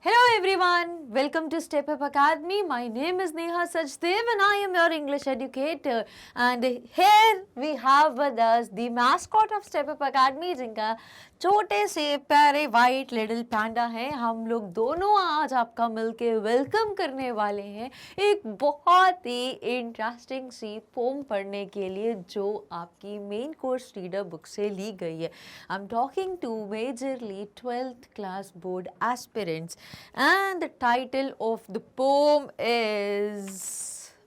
Hello everyone, welcome to Step Up Academy. My name is Neha Sachdev and I am your English educator. And here we have with us the mascot of Step Up Academy जिनका छोटे से प्यारे white little पैंडा है. हम लोग दोनों आज आपका मिलके वेलकम करने वाले हैं एक बहुत ही इंटरेस्टिंग सी पोम पढ़ने के लिए जो आपकी मेन कोर्स रीडर बुक से ली गई है. I am talking to majorly 12th class board aspirants and the title of the poem is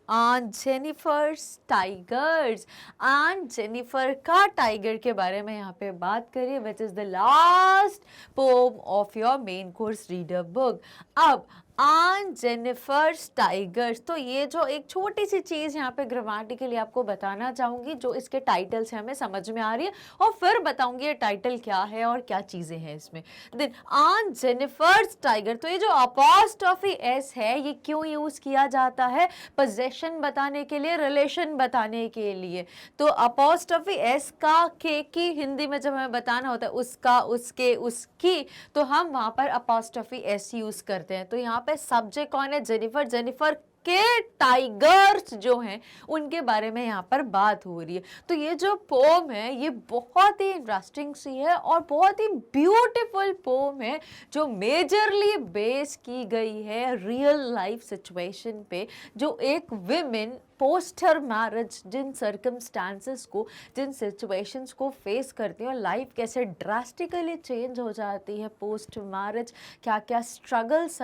Aunt Jennifer's Tigers. Aunt Jennifer का टाइगर के बारे में यहाँ पे बात करिए which is the last poem of your main course reader book. अब Aunt Jennifer's Tigers, तो ये जो एक छोटी सी चीज़ यहाँ पे ग्रामेटिकली आपको बताना चाहूँगी जो इसके टाइटल से हमें समझ में आ रही है और फिर बताऊँगी ये टाइटल क्या है और क्या चीज़ें हैं इसमें. देन Aunt Jennifer's Tiger, तो ये जो अपॉस्ट्रोफी एस है ये क्यों यूज़ किया जाता है? पोजेशन बताने के लिए, रिलेशन बताने के लिए. तो अपॉस्ट्रोफी एस का के की हिंदी में जब हमें बताना होता है उसका, उसके, उसकी, तो हम वहाँ पर अपॉस्ट्रोफी एस यूज़ करते हैं. तो यहाँ पे सब्जेक्ट कौन है? जेनिफर. जेनिफर के टाइगर्स जो हैं उनके बारे में यहाँ पर बात हो रही है. तो ये जो पोम है ये बहुत ही इंटरेस्टिंग सी है और बहुत ही ब्यूटीफुल पोम है जो मेजरली बेस की गई है रियल लाइफ सिचुएशन पे, जो एक विमेन पोस्ट हर मैरिज जिन सर्कमस्टांसेस को, जिन सिचुएशंस को फेस करती हैं और लाइफ कैसे ड्रास्टिकली चेंज हो जाती है पोस्ट मैरिज, क्या क्या स्ट्रगल्स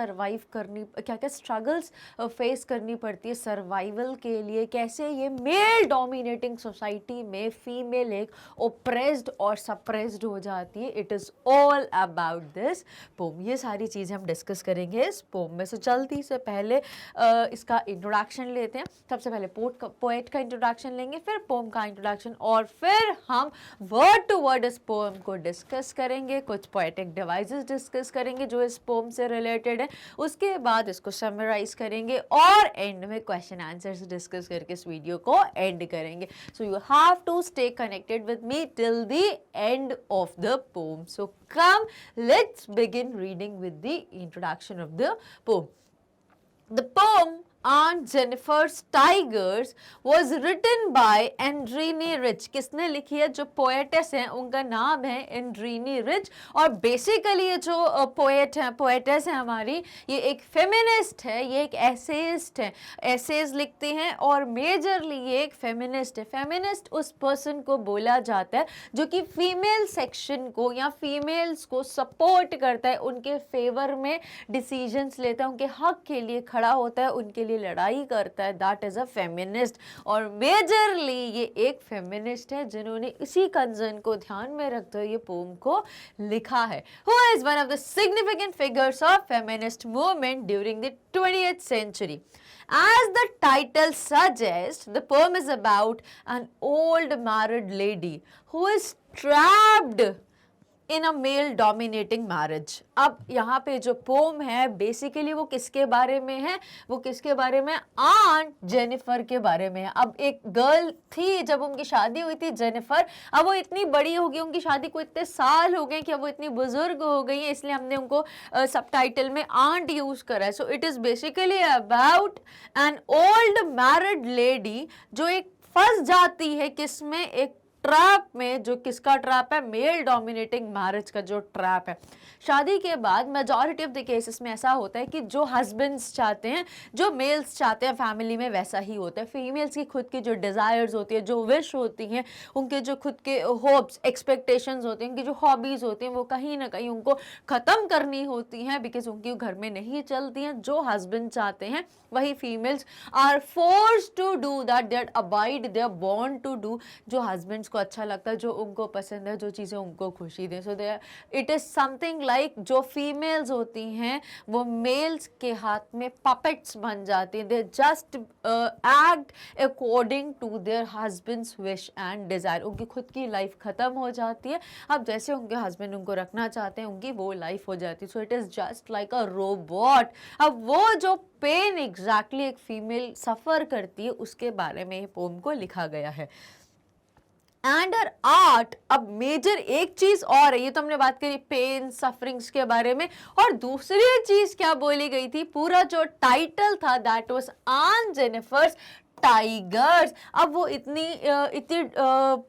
फेस करनी पड़ती है सर्वाइवल के लिए, कैसे ये मेल डोमिनेटिंग सोसाइटी में फीमेल एक ओप्रेस्ड और सप्रेस्ड हो जाती है. It is all about this pome. ये सारी चीज़ें हम डिस्कस करेंगे इस पोम में. सो जल्दी से पहले इसका इंट्रोडक्शन लेते हैं. सबसे पहले पोएट का इंट्रोडक्शन लेंगे, फिर पोम का इंट्रोडक्शन और फिर हम वर्ड टू वर्ड इस पोम को डिस्कस करेंगे. कुछ पोएटिक डिवाइसेस डिस्कस करेंगे जो इस पोम से रिलेटेड है. उसके बाद इसको समराइज करेंगे और एंड में क्वेश्चन आंसर्स डिस्कस करके इस वीडियो को एंड करेंगे. So you have to stay connected with me till the end of the poem. So come, let's begin reading with the introduction of the poem. The poem Aunt Jennifer's Tigers was written by Andrini Rich. किसने लिखी है? जो poetess हैं उनका नाम है एंड्रीनी rich. और basically ये जो पोएट हैं, पोएटेस हैं हमारी, ये एक फेमिनिस्ट है, ये एक एसेइस्ट है, एसेज लिखती हैं और मेजरली ये एक फेमिनिस्ट है. फेमिनिस्ट उस पर्सन को बोला जाता है जो कि फीमेल सेक्शन को या फीमेल्स को सपोर्ट करता है, उनके फेवर में डिसीजंस लेता है, उनके हक के लिए खड़ा होता है, उनके लिए लड़ाई करता है. That is a feminist. और मेजरली ये एक फेमिनिस्ट है जिन्होंने इसी कंसर्न को ध्यान में रखते हुए ये पोम को लिखा है. Who is one of the significant figures of feminist movement during the 20th century. As the title suggests, the poem is about an old married lady who is trapped in a male dominating marriage. अब यहाँ पे जो pome है basically वो किसके बारे में है? वो किसके बारे में? आंट जेनिफर के बारे में है. अब एक गर्ल थी जब उनकी शादी हुई थी, जेनिफर. अब वो इतनी बड़ी हो गई, उनकी शादी को इतने साल हो गए कि अब वो इतनी बुजुर्ग हो गई है, इसलिए हमने उनको सबटाइटल में आंट यूज करा है. So it is basically about an old married lady जो एक फंस जाती है किसमें? एक ट्रैप में. जो किसका ट्रैप है? मेल डोमिनेटिंग मैरिज का जो ट्रैप है. शादी के बाद मेजॉरिटी ऑफ द केसेस में ऐसा होता है कि जो हस्बैंड्स चाहते हैं, जो मेल्स चाहते हैं फैमिली में, वैसा ही होता है. फीमेल्स की खुद की जो डिज़ायर्स होती है, जो विश होती हैं, उनके जो खुद के होप्स, एक्सपेक्टेशंस होते हैं, उनकी जो हॉबीज़ होती हैं, वो कहीं ना कहीं उनको ख़त्म करनी होती हैं बिकॉज उनकी घर में नहीं चलती हैं. जो हस्बैंड चाहते हैं वही females are force to do that, they are abide, they are born to do जो हस्बैंड्स को अच्छा लगता है, जो उनको पसंद है, जो चीज़ें उनको खुशी दें. सो दे इट इज़ समथिंग लाइक जो फीमेल्स होती हैं वो मेल्स के हाथ में पपेट्स बन जाती हैं. They just act according to their husbands wish and desire. उनकी खुद की लाइफ ख़त्म हो जाती है. अब जैसे उनके हस्बैंड उनको रखना चाहते हैं उनकी वो लाइफ हो जाती है. So it is just like a robot. अब वो जो पेन एग्जैक्टली एक फीमेल सफ़र करती है उसके बारे में पोम को लिखा गया है. And her art. अब मेजर एक चीज और है, ये तो हमने बात करी पेन सफरिंग्स के बारे में, और दूसरी चीज क्या बोली गई थी, पूरा जो टाइटल था दैट वाज आन जेनिफर्स टाइगर्स। अब वो इतनी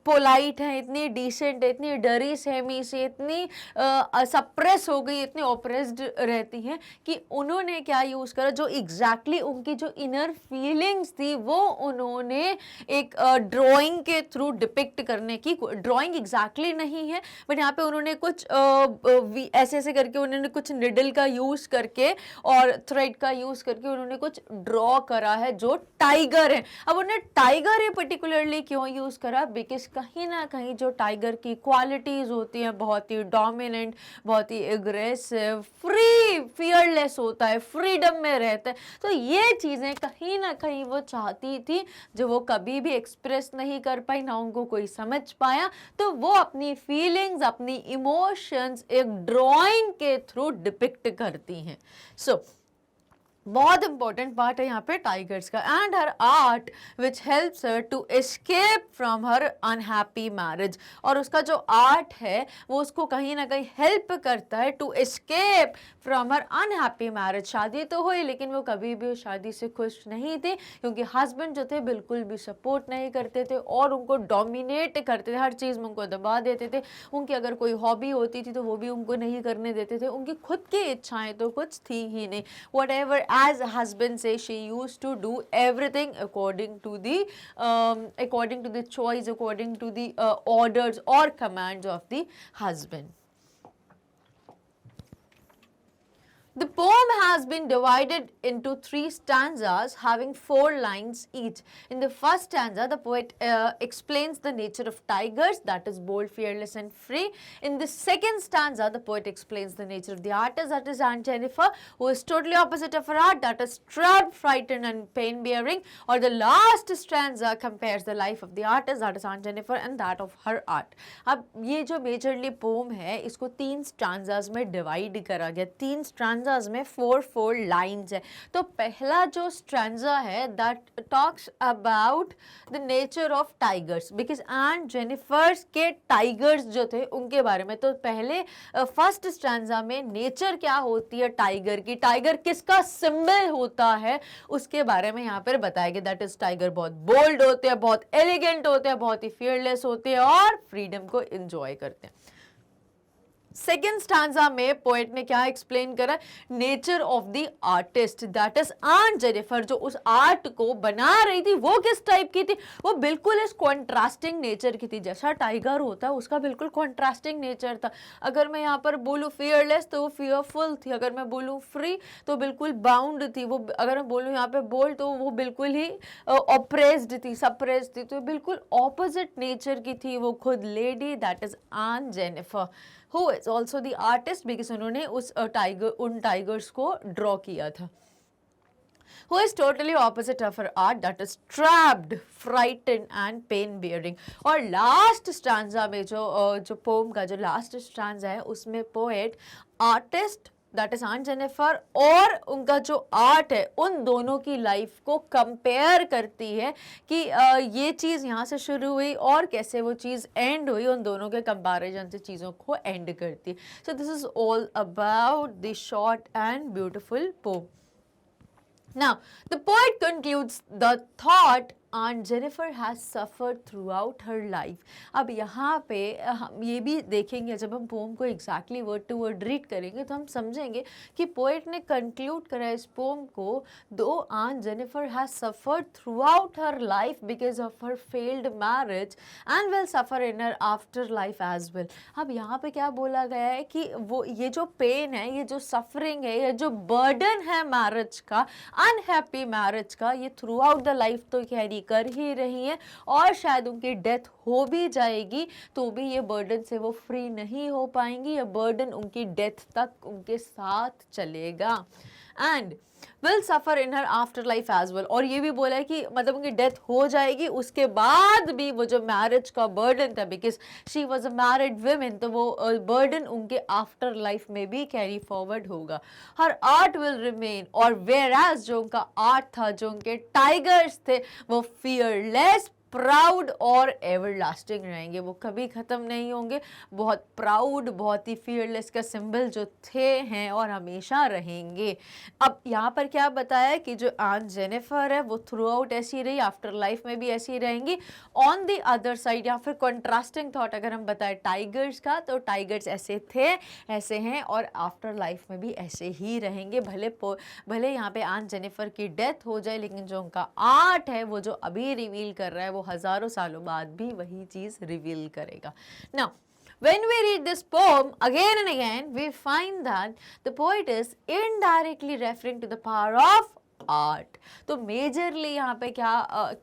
पोलाइट है, इतनी डिसेंट है, इतनी डरी सहमी से, इतनी सप्रेस हो गई, इतनी ओप्रेस्ड रहती हैं कि उन्होंने क्या यूज़ करा, जो एग्जैक्टली उनकी जो इनर फीलिंग्स थी वो उन्होंने एक ड्राइंग के थ्रू डिपिक्ट करने की, ड्राइंग एग्जैक्टली नहीं है बट यहाँ पे उन्होंने कुछ ऐसे ऐसे करके उन्होंने कुछ निडल का यूज़ करके और थ्रेड का यूज़ करके उन्होंने कुछ ड्रॉ करा है जो टाइगर है। अब उन्हें टाइगर ये पर्टिकुलरली क्यों यूज करा, बिकॉज कहीं ना कहीं जो टाइगर की क्वालिटीज होती हैं, बहुत ही डोमिनेंट, बहुत ही एग्रेसिव, फ्री, फियरलेस होता है, फ्रीडम में रहता है, तो ये चीजें कहीं ना कहीं वो चाहती थी जो वो कभी भी एक्सप्रेस नहीं कर पाई, ना उनको कोई समझ पाया, तो वो अपनी फीलिंग्स, अपनी इमोशंस एक ड्राइंग के थ्रू डिपिक्ट करती हैं। सो बहुत इंपॉर्टेंट पार्ट है यहाँ पे टाइगर्स का। And her art which helps her to escape from her unhappy marriage, और उसका जो आर्ट है वो उसको कहीं ना कहीं हेल्प करता है to escape from her unhappy marriage. शादी तो हुई लेकिन वो कभी भी उस शादी से खुश नहीं थे, क्योंकि हस्बैंड जो थे बिल्कुल भी सपोर्ट नहीं करते थे और उनको डोमिनेट करते थे, हर चीज़ में उनको दबा देते थे। उनकी अगर कोई हॉबी होती थी तो वो भी उनको नहीं करने देते थे, उनकी खुद की इच्छाएं तो कुछ थी ही नहीं। What ever as husband say, she used to do everything according to the choice, according to the orders or commands of the husband. The poem has been divided into 3 stanzas having 4 lines each. In the first stanza, the poet explains the nature of tigers, that is bold, fearless and free. In the second stanza, the poet explains the nature of the artist, that is Aunt Jennifer, who is totally opposite of her art, that is trapped, frightened and pain-bearing. Or the last stanza compares the life of the artist, that is Aunt Jennifer, and that of her art. अब ये जो majorly pome है इसको 3 stanzas में divide करा गया, 3 stanzas में 4 lines है। तो पहला जो स्ट्रैंजा है that talks about the nature of tigers, because and Jennifer's के टाइगर्स जो थे उनके बारे में। तो पहले फर्स्ट स्ट्रैंजा में नेचर क्या होती है टाइगर की, टाइगर किसका सिंबल होता है उसके बारे में यहाँ पर बताया गया। दैट इज टाइगर बहुत बोल्ड होते हैं, बहुत एलिगेंट होते हैं, बहुत ही फियरलेस होते हैं और फ्रीडम को एंजॉय करते हैं। सेकेंड स्टांजा में पोएट ने क्या एक्सप्लेन करा, nature of the artist, that is aunt Jennifer, जो उस आर्ट को बना रही थी वो किस टाइप की थी, वो बिल्कुल इस कॉन्ट्रास्टिंग नेचर की थी। जैसा टाइगर होता है उसका बिल्कुल कॉन्ट्रास्टिंग नेचर था। अगर मैं यहाँ पर बोलूँ फियरलेस तो वो फियरफुल थी, अगर मैं बोलूँ फ्री तो बिल्कुल बाउंड थी, वो अगर मैं बोलूँ यहाँ पे बोल्ड तो वो बिल्कुल ही ऑप्रेस्ड थी, सप्रेस्ड थी, तो बिल्कुल ऑपोजिट नेचर की थी वो खुद lady, that is aunt Jennifer, who is also the artist because उन्होंने उस उन टाइगर्स को ड्रॉ किया था। Who is totally opposite of her art, that is trapped, frightened and pain bearing। और लास्ट स्टांजा में जो पोम का जो लास्ट स्टांजा है उसमें poet artist that is aunt Jennifer और उनका जो आर्ट है उन दोनों की लाइफ को कंपेयर करती है कि ये चीज़ यहाँ से शुरू हुई और कैसे वो चीज़ एंड हुई, उन दोनों के कंपैरिजन से चीज़ों को एंड करती है। So this is all about the short and beautiful poem. Now, the poet concludes the thought Aunt Jennifer has suffered throughout her life। अब यहाँ पे हम ये भी देखेंगे, जब हम पोम को exactly word to word read करेंगे तो हम समझेंगे कि पोएट ने कंक्लूड करा इस पोम को, दो Aunt Jennifer has suffered throughout her life because of her failed marriage and will suffer in her after life as well। अब यहाँ पे क्या बोला गया है कि वो ये जो पेन है, ये जो सफरिंग है, ये जो बर्डन है मैरिज का, अनहैप्पी मैरिज का, ये थ्रू आउट द लाइफ तो कैरी कर ही रही हैं और शायद उनकी डेथ हो भी जाएगी तो भी ये बर्डन से वो फ्री नहीं हो पाएंगी, ये बर्डन उनकी डेथ तक उनके साथ चलेगा। And will suffer in her after life as well, और ये भी बोला है कि मतलब उनकी डेथ हो जाएगी उसके बाद भी वो जो मैरिज का बर्डन था, because she was a married women, तो वो बर्डन उनके आफ्टर लाइफ में भी कैरी फॉरवर्ड होगा। हर आर्ट विल रिमेन, और वेयर एज जो उनका आर्ट था, जो उनके टाइगर्स थे, वो फियरलेस, प्राउड और एवरलास्टिंग रहेंगे, वो कभी ख़त्म नहीं होंगे। बहुत प्राउड, बहुत ही फियरलेस का सिंबल जो थे हैं और हमेशा रहेंगे। अब यहाँ पर क्या बताया कि जो आंट जेनिफर है वो थ्रू आउट ऐसी रही, आफ्टर लाइफ में भी ऐसी रहेंगी। ऑन द अदर साइड या फिर कंट्रास्टिंग थॉट अगर हम बताएं टाइगर्स का, तो टाइगर्स ऐसे थे, ऐसे हैं और आफ्टर लाइफ में भी ऐसे ही रहेंगे। भले यहाँ पे आंट जेनिफर की डेथ हो जाए, लेकिन जो उनका आर्ट है वो जो अभी रिवील कर रहा है वो हजारों सालों बाद भी वही चीज रिवील करेगा। Now when we read this poem again and again, we find that the poet is indirectly referring to the power of art. तो मेजरली यहाँ पे क्या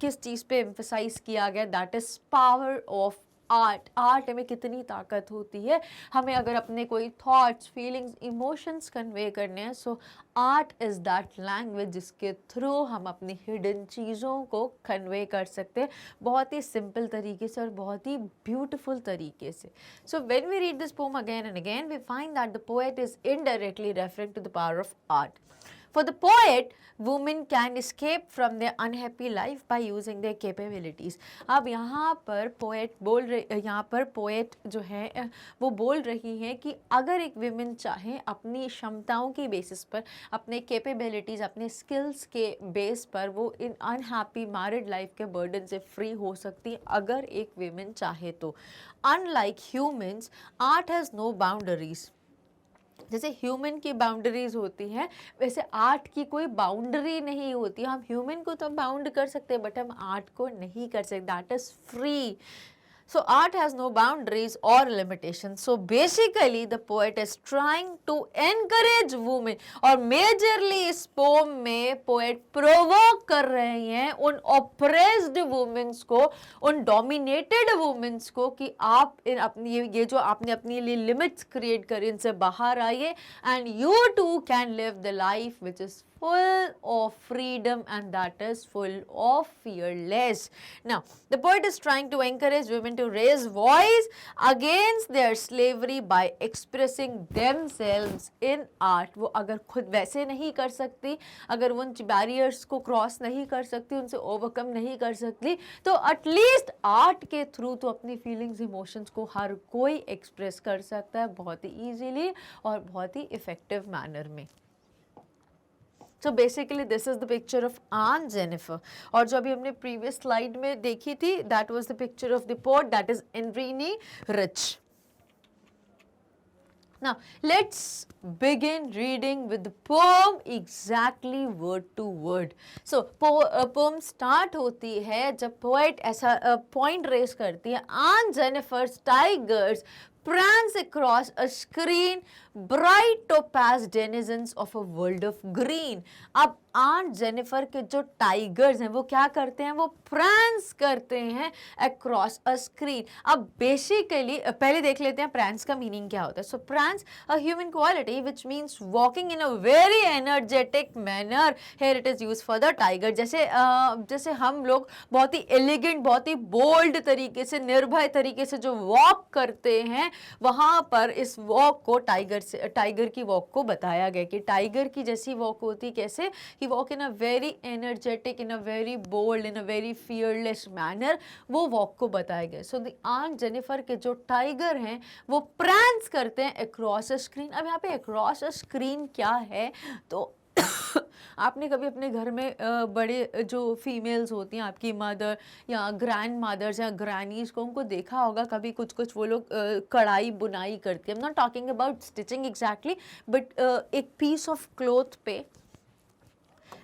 किस चीज पे एम्फसाइज किया गया, that is power of art. Art में कितनी ताकत होती है, हमें अगर अपने कोई थॉट्स, फीलिंग्स, इमोशंस कन्वे करने हैं, so art is that language जिसके थ्रू हम अपनी हिडन चीज़ों को कन्वे कर सकते हैं बहुत ही सिंपल तरीके से और बहुत ही ब्यूटिफुल तरीके से। So when we read this poem again and again, we find that the poet is indirectly referring to the power of art. For the poet, women can escape from their unhappy life by using their capabilities. अब यहाँ पर poet जो है वो बोल रही है कि अगर एक विमेन चाहे अपनी क्षमताओं की बेसिस पर, अपने कैपेबिलिटीज़, अपने स्किल्स के बेस पर वो इन अनहैप्पी मैरिड लाइफ के बर्डन से फ्री हो सकती है, अगर एक विमेन चाहे तो। Unlike humans, art has no boundaries. जैसे ह्यूमन की बाउंड्रीज होती हैं, वैसे आर्ट की कोई बाउंड्री नहीं होती। हम ह्यूमन को तो बाउंड कर सकते हैं बट हम आर्ट को नहीं कर सकते, that is free. So art has no boundaries or limitations. So basically the poet is trying to encourage women, और majorly इस poem में poet provoke कर रहे हैं उन oppressed women को, उन dominated women को कि आप इन अपनी ये जो आपने अपने लिए limits create करी, इनसे बाहर आइए and you too can live the life which is full of freedom and that is full of fearless. Now the poet is trying to encourage women to raise voice against their slavery by expressing themselves in art. वो अगर खुद वैसे नहीं कर सकती, अगर वो उन बैरियर्स को क्रॉस नहीं कर सकती, उनसे ओवरकम नहीं कर सकती, तो एटलीस्ट आर्ट के थ्रू तो अपनी फीलिंग्स, इमोशंस को हर कोई एक्सप्रेस कर सकता है बहुत ही ईजीली और बहुत ही इफेक्टिव मैनर में। So basically this is the picture of Aunt Jennifer, और जो अभी हमने previous slide में देखी थी, that was the picture of the poet, that is Irene Rich. Now let's begin reading with the poem exactly word to word. So poem start होती है जब poet ऐसा point raise करती है, Aunt Jennifer's tigers prance across a screen, bright topaz denizens of a world of green. अब aunt Jennifer के जो tigers हैं वो क्या करते हैं, वो प्रैंस करते हैं अक्रॉस अ स्क्रीन। अब बेसिकली पहले देख लेते हैं प्रैंस का मीनिंग क्या होता है। So prance a human quality which means walking in a very energetic manner, here it is use for the tiger. जैसे हम लोग बहुत ही एलिगेंट, बहुत ही बोल्ड तरीके से, निर्भय तरीके से जो वॉक करते हैं, वहाँ पर इस वॉक को टाइगर की वॉक को बताया गया कि टाइगर की जैसी वॉक होती, कैसे ही walk in a very energetic, in a very bold, in a very fearless manner, वो वॉक को बताया गया। सो द आंट जेनिफर के जो टाइगर हैं वो प्रैंस करते हैं अक्रॉस अ स्क्रीन। अब यहाँ पे अक्रॉस अ स्क्रीन क्या है, तो आपने कभी अपने घर में बड़े जो फीमेल्स होती हैं, आपकी मदर या ग्रैंड मदर्स या ग्रैनीज को, उनको देखा होगा कभी कुछ वो लोग कढ़ाई बुनाई करती है। I am not talking about stitching exactly, but एक पीस ऑफ क्लॉथ पे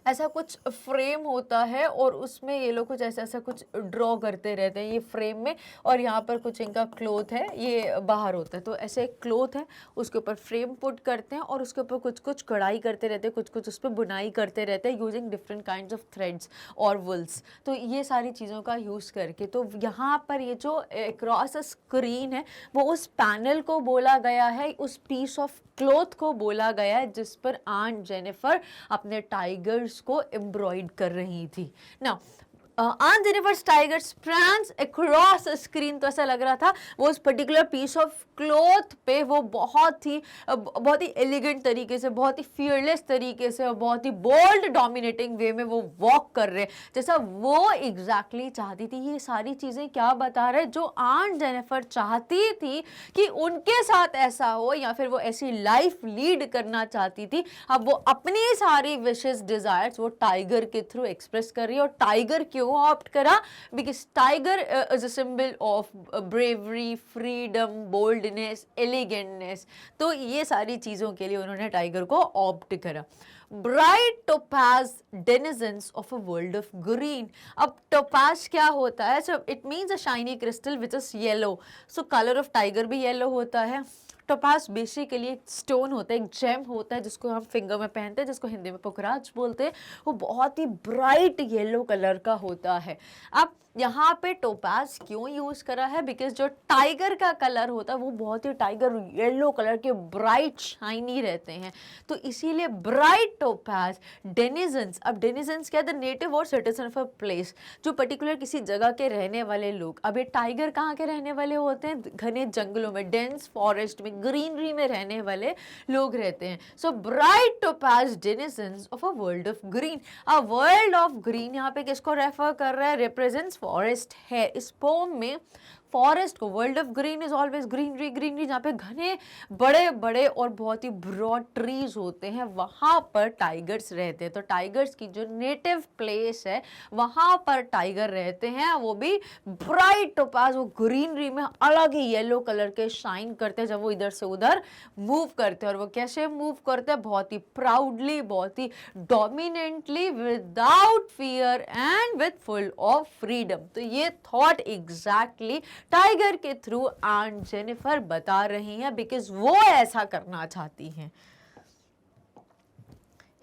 ऐसा कुछ फ्रेम होता है और उसमें ये लोग कुछ ऐसा कुछ ड्रॉ करते रहते हैं ये फ्रेम में, और यहाँ पर कुछ इनका क्लॉथ है, ये बाहर होता है। तो ऐसे एक क्लॉथ है, उसके ऊपर फ्रेम पुट करते हैं और उसके ऊपर कुछ कढ़ाई करते रहते हैं, कुछ उस पर बुनाई करते रहते हैं using different kinds of threads और वुल्स। तो ये सारी चीज़ों का यूज़ करके, तो यहाँ पर ये जो अक्रॉस अ स्क्रीन है वो उस पैनल को बोला गया है, उस पीस ऑफ क्लॉथ को बोला गया है जिस पर आंट जेनिफर अपने टाइगर्स को एम्ब्रॉयड कर रही थी। Now Aunt Jennifer's tiger sprans across a screen, तो ऐसा लग रहा था वो उस पर्टिकुलर पीस ऑफ क्लॉथ पे वो बहुत ही एलिगेंट तरीके से, बहुत ही फियरलेस तरीके से और बहुत ही बोल्ड डोमिनेटिंग वे में वो वॉक कर रहे हैं, जैसा वो एग्जैक्टली चाहती थी। ये सारी चीजें क्या बता रहे हैं, जो आंट जेनिफर चाहती थी कि उनके साथ ऐसा हो या फिर वो ऐसी लाइफ लीड करना चाहती थी, अब वो अपनी सारी विशेस डिजायर्स वो टाइगर के थ्रू एक्सप्रेस कर रही है। और टाइगर क्यों ऑप्ट करा, because tiger is a symbol of bravery, freedom, boldness, elegantness. तो ये सारी चीजों के लिए उन्होंने टाइगर को ऑप्ट करा। Bright topaz denizens of a world of green. अब टोपाज क्या होता है, so it means a shiny crystal which is yellow, so colour of tiger भी येलो होता है। टोपाज बेसिकली एक स्टोन होता है, एक जेम होता है जिसको हम फिंगर में पहनते हैं, जिसको हिंदी में पुखराज बोलते हैं। वो बहुत ही ब्राइट येलो कलर का होता है। अब यहाँ पे टोपाज क्यों यूज करा है, बिकॉज जो टाइगर का कलर होता है वो बहुत ही टाइगर येलो कलर के ब्राइट शाइनी रहते हैं, तो इसीलिए ब्राइट टोपाज डेनिजन्स। अब डेनिजन्स क्या, द नेटिव और सिटीजन ऑफ अ प्लेस, जो पर्टिकुलर किसी जगह के रहने वाले लोग। अब ये टाइगर कहाँ के रहने वाले होते हैं, घने जंगलों में, डेंस फॉरेस्ट में, ग्रीनरी में रहने वाले लोग रहते हैं। So bright topaz denizens of a world of green. A world of green यहाँ पे किसको रेफर कर रहा है, रिप्रेजेंट्स फॉरेस्ट है। इस पोम में फॉरेस्ट को, world of green is always greenery, greenery जहाँ पे घने बड़े बड़े और बहुत ही ब्रॉड ट्रीज होते हैं, वहाँ पर टाइगर्स रहते हैं। तो टाइगर्स की जो नेटिव प्लेस है वहाँ पर टाइगर रहते हैं, वो भी ब्राइट टोपाज, वो ग्रीनरी में अलग ही येलो कलर के शाइन करते हैं जब वो इधर से उधर मूव करते हैं। और वो कैसे मूव करते हैं, बहुत ही प्राउडली, बहुत ही dominantly, without fear and with full of freedom. तो ये थॉट एग्जैक्टली टाइगर के थ्रू आंट जेनिफर बता रही हैं, बिकॉज वो ऐसा करना चाहती हैं।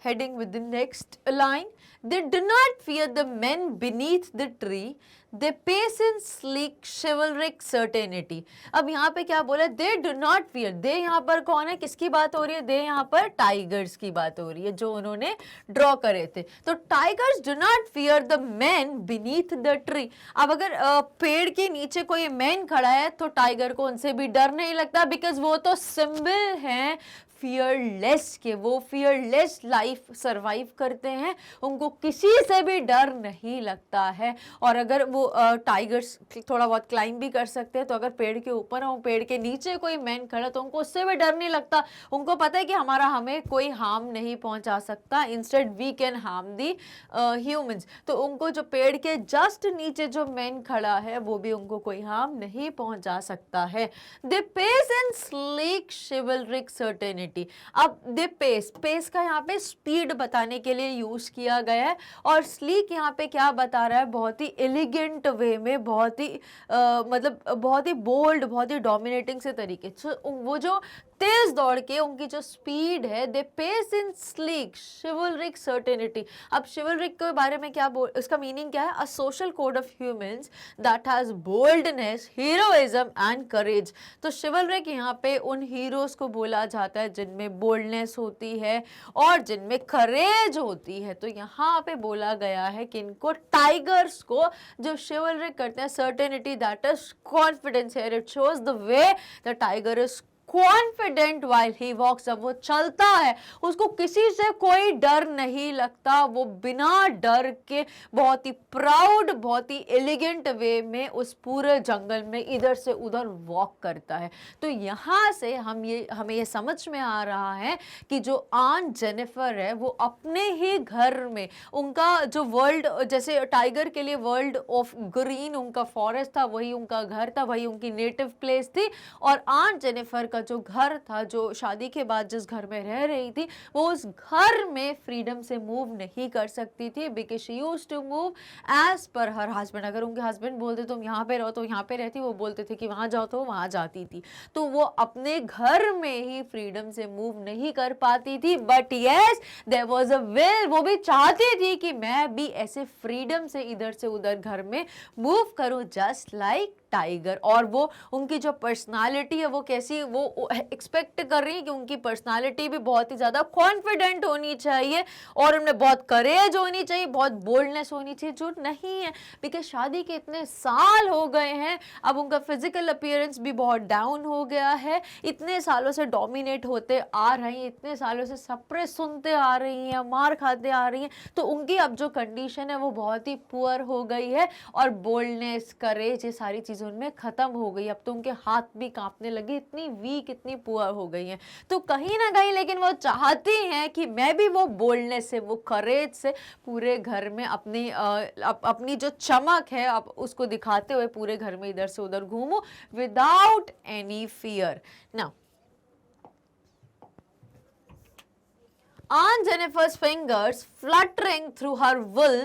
Heading with the next line, they do not fear the men beneath the tree, they pace in sleek chivalric certainty. अब यहाँ पे क्या बोला, they do not fear, they यहाँ पर कौन है, किसकी बात हो रही है, they यहाँ पर टाइगर्स की बात हो रही है जो उन्होंने ड्रॉ करे थे। तो tigers do not fear the men beneath the tree। अब अगर पेड़ के नीचे कोई मैन खड़ा है तो टाइगर को उनसे भी डर नहीं लगता, बिकॉज वो तो सिंबल हैं फियरलेस के, वो फियरलेस लाइफ सरवाइव करते हैं, उनको किसी से भी डर नहीं लगता है। और अगर वो टाइगर्स थोड़ा बहुत क्लाइंब भी कर सकते हैं, तो अगर पेड़ के ऊपर और पेड़ के नीचे कोई मैन खड़ा तो उनको उससे भी डर नहीं लगता। उनको पता है कि हमें कोई हार्म नहीं पहुंचा सकता, instead we can harm the humans. तो उनको जो पेड़ के जस्ट नीचे जो मैन खड़ा है वो भी उनको कोई हार्म नहीं पहुंचा सकता है। They pace and sleek chivalric certainty. अब दे पेस, पेस का यहाँ पे स्पीड बताने के लिए यूज किया गया है, और स्लीक यहाँ पे क्या बता रहा है, बहुत ही एलिगेंट वे में, बहुत ही मतलब बहुत ही बोल्ड, बहुत ही डोमिनेटिंग से तरीके से। वो जो तेज दौड़ के उनकी जो स्पीड है, they pace in sleek chivalric certainty. अब शिवलरिक के बारे में क्या इसका मीनिंग क्या है, a social code of humans that has boldness, heroism and courage. तो शिवलरिक यहाँ पे उन हीरोज को बोला जाता है जिनमें बोल्डनेस होती है और जिनमें करेज होती है। तो यहाँ पे बोला गया है कि इनको टाइगर्स को जो शिवलरिक करते हैं, certainty that is confidence, here it shows the way the tiger is confident while he walks. जब वो चलता है उसको किसी से कोई डर नहीं लगता, वो बिना डर के बहुत ही प्राउड, बहुत ही एलिगेंट वे में उस पूरे जंगल में इधर से उधर वॉक करता है। तो यहाँ से हमें ये समझ में आ रहा है कि जो आंट जेनिफर है वो अपने ही घर में, उनका जो वर्ल्ड, जैसे टाइगर के लिए वर्ल्ड ऑफ ग्रीन उनका फॉरेस्ट था, वही उनका घर था, वही उनकी नेटिव प्लेस थी। और आंट जेनिफर का जो घर था, जो शादी के बाद जिस घर में रह रही थी, वो उस घर में फ्रीडम से मूव नहीं कर सकती थी, because she used to move as per her husband. अगर उनके हस्बैंड बोलते तुम यहाँ पे रहो तो यहाँ पे रहती, वो बोलते थे कि वहां जाओ तो वहां जाती थी। तो वो अपने घर में ही फ्रीडम से मूव नहीं कर पाती थी। But yes, there was a will, वो भी चाहती थी कि मैं भी ऐसे फ्रीडम से इधर से उधर घर में मूव करूं, जस्ट लाइक टाइगर, और वो उनकी जो पर्सनालिटी है वो कैसी, वो एक्सपेक्ट कर रही है कि उनकी पर्सनालिटी भी बहुत ही ज़्यादा कॉन्फिडेंट होनी चाहिए और उनमें बहुत करेज होनी चाहिए, बहुत बोल्डनेस होनी चाहिए, जो नहीं है बिकॉज शादी के इतने साल हो गए हैं, अब उनका फिजिकल अपीयरेंस भी बहुत डाउन हो गया है, इतने सालों से डोमिनेट होते आ रही हैं, इतने सालों से सप्रेस सुनते आ रही हैं, मार खाते आ रही हैं, तो उनकी अब जो कंडीशन है वो बहुत ही पुअर हो गई है और बोल्डनेस, करेज, ये सारी चीज़ें उनमें ख़त्म हो गई। अब तो उनके हाथ भी कांपने लगे, इतनी वीक, इतनी पुअर हो गई हैं। तो कहीं ना कहीं लेकिन वो चाहती हैं कि मैं भी वो बोल्डनेस से, वो करेज से पूरे घर में अपनी जो चमक है अब उसको दिखाते हुए पूरे घर में इधर से उधर घूमूं without any fear. Now Aunt Jennifer's fingers fluttering through her wool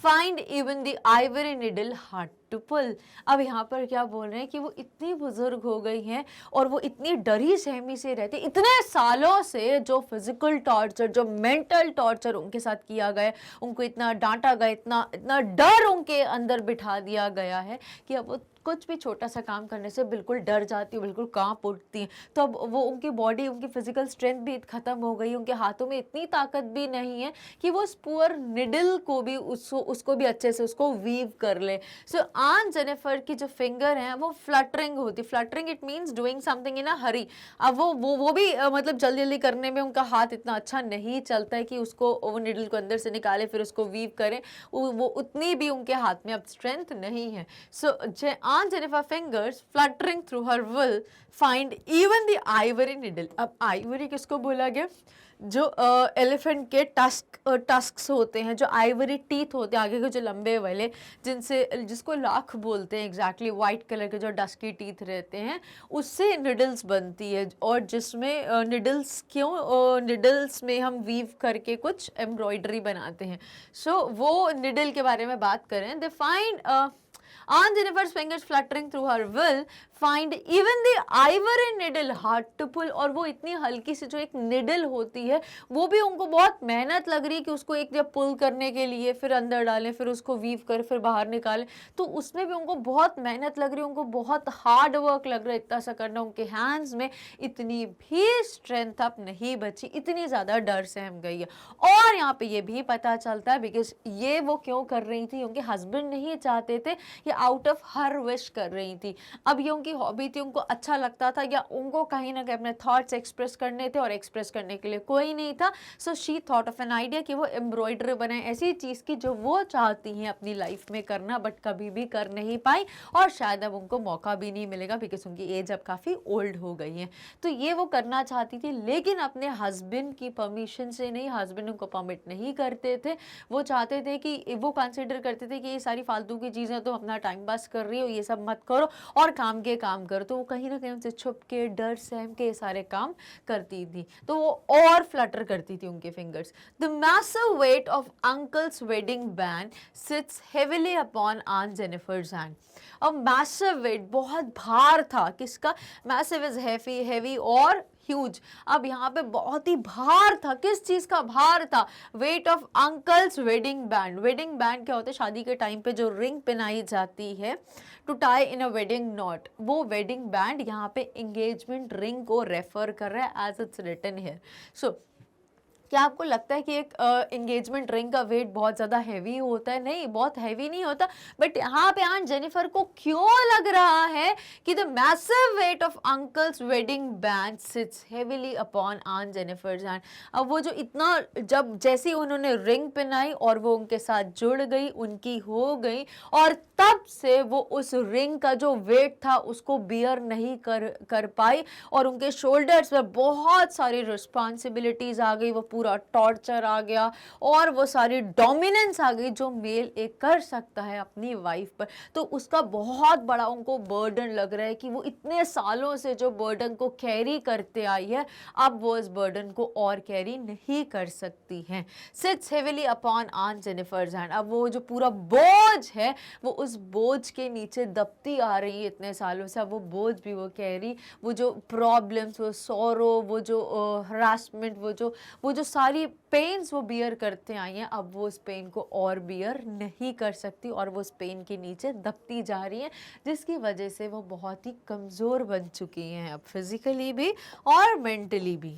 find even the ivory needle hard to pull. अब यहाँ पर क्या बोल रहे हैं कि वो इतनी बुजुर्ग हो गई हैं और वो इतनी डरी सहमी से रहती, इतने सालों से जो फिजिकल टॉर्चर, जो मेंटल टॉर्चर उनके साथ किया गया, उनको इतना डांटा गया, इतना इतना डर उनके अंदर बिठा दिया गया है कि अब वो कुछ भी छोटा सा काम करने से बिल्कुल डर जाती है, बिल्कुल कांप उठती हैं। तो अब वो उनकी बॉडी, उनकी फिजिकल स्ट्रेंथ भी ख़त्म हो गई, उनके हाथों में इतनी ताकत भी नहीं है कि वो उस पुअर निडल को भी उसको भी अच्छे से उसको वीव कर ले। सो आंट जेनिफर की जो फिंगर हैं वो फ्लटरिंग होती, fluttering it means doing something in a hurry. अब वो भी मतलब जल्दी जल्दी करने में उनका हाथ इतना अच्छा नहीं चलता है कि उसको वो निडल को अंदर से निकाले फिर उसको वीव करें, वो उतनी भी उनके हाथ में अब स्ट्रेंथ नहीं है। सो Aunt Jennifer fingers fluttering through her wool find even the ivory needle. अब आइवरी किसको बोला गया? जो एलिफेंट के टस्क्स होते हैं, जो आइवरी टीथ होते हैं आगे के जो लंबे वाले, जिसको लाख बोलते हैं, एग्जैक्टली वाइट कलर के जो डस्की टीथ रहते हैं, उससे निडल्स बनती है। और जिसमें निडल्स में हम वीव करके कुछ एम्ब्रॉयडरी बनाते हैं। सो वो निडल के बारे में बात करें, they find Aunt Jennifer's fingers fluttering through her wool find even the ivory needle hard to pull. और वो इतनी हल्की सी जो एक निडल होती है वो भी उनको बहुत मेहनत लग रही है कि उसको एक जब पुल करने के लिए फिर अंदर डालें, फिर उसको वीव करें, फिर बाहर निकालें, तो उसमें भी उनको बहुत मेहनत लग रही है, उनको बहुत हार्ड वर्क लग रहा है इतना सा करना। उनके हैंड्स में इतनी भी स्ट्रेंथ अब नहीं बची, इतनी ज़्यादा डर सहम गई है। और यहाँ पे ये भी पता चलता है बिकॉज ये वो क्यों कर रही थी, उनके हस्बैंड नहीं चाहते थे, ये आउट ऑफ हर विश कर रही थी। अब ये उनकी हॉबी थी, उनको अच्छा लगता था, या उनको कहीं ना कहीं अपने थॉट्स एक्सप्रेस करने थे और एक्सप्रेस करने के लिए कोई नहीं था। So she thought of an idea कि वो एम्ब्रॉयडरी बनाए, ऐसी चीज़ की जो वो चाहती हैं अपनी लाइफ में करना बट कभी भी कर नहीं पाई, और शायद अब उनको मौका भी नहीं मिलेगा बिकॉज उनकी एज अब काफ़ी ओल्ड हो गई है। तो ये वो करना चाहती थी लेकिन अपने हस्बैंड की परमिशन से नहीं, हस्बैंड उनको परमिट नहीं करते थे। वो चाहते थे कि वो कंसिडर करते थे कि ये सारी फालतू की चीज़ें तुम अपना टाइम पास कर रही हो, ये सब मत करो और काम के काम करो। तो वो कहीं ना कहीं उनसे छुप के, डर सहम के ये सारे काम करती थी, तो वो और फ्लटर करती थी उनके fingers. The massive weight of uncle's wedding band sits heavily upon aunt Jennifer's hand. अब मैसिव वेट, बहुत भार था, किसका? मैसिव इज हेवी, हेवी और ह्यूज। अब यहाँ पे बहुत ही भार था, किस चीज का भार था? Weight of uncle's wedding band. Wedding band क्या होता है? शादी के टाइम पे जो रिंग पहनाई जाती है to tie in a wedding knot, वो वेडिंग बैंड यहाँ पे एंगेजमेंट रिंग को रेफर कर रहा है as it's written here. So क्या आपको लगता है कि एक एंगेजमेंट रिंग का वेट बहुत ज़्यादा हैवी होता है? नहीं, बहुत हैवी नहीं होता। बट यहाँ पे आंट जेनिफर को क्यों लग रहा है कि the massive weight of uncle's wedding band sits heavily upon aunt Jennifer's hand. अब वो जो इतना, जब जैसे उन्होंने रिंग पहनाई और वो उनके साथ जुड़ गई, उनकी हो गई, और तब से वो उस रिंग का जो वेट था उसको बियर नहीं कर पाई, और उनके शोल्डर्स पर बहुत सारी रिस्पॉन्सिबिलिटीज़ आ गई, वो पूरा टॉर्चर आ गया और वो सारी डोमिनेंस आ गई जो मेल एक कर सकता है अपनी वाइफ पर। तो उसका बहुत बड़ा उनको बर्डन लग रहा है कि वो इतने सालों से जो बर्डन को कैरी करते आई है, अब वो इस बर्डन को और कैरी नहीं कर सकती हैं। Sits heavily upon aunt Jennifer's hand. अब वो जो पूरा बोझ है वो उस बोझ के नीचे दबती आ रही है इतने सालों से। अब वो बोझ भी वो कैरी, वो जो प्रॉब्लम्स, वो सॉरो, वो जो हरासमेंट, वो जो सारी पेन्स वो बियर करते आई हैं, अब वो उस पेन को और बियर नहीं कर सकती और वो उस पेन के नीचे दबती जा रही हैं, जिसकी वजह से वो बहुत ही कमज़ोर बन चुकी हैं, अब फिज़िकली भी और मेंटली भी।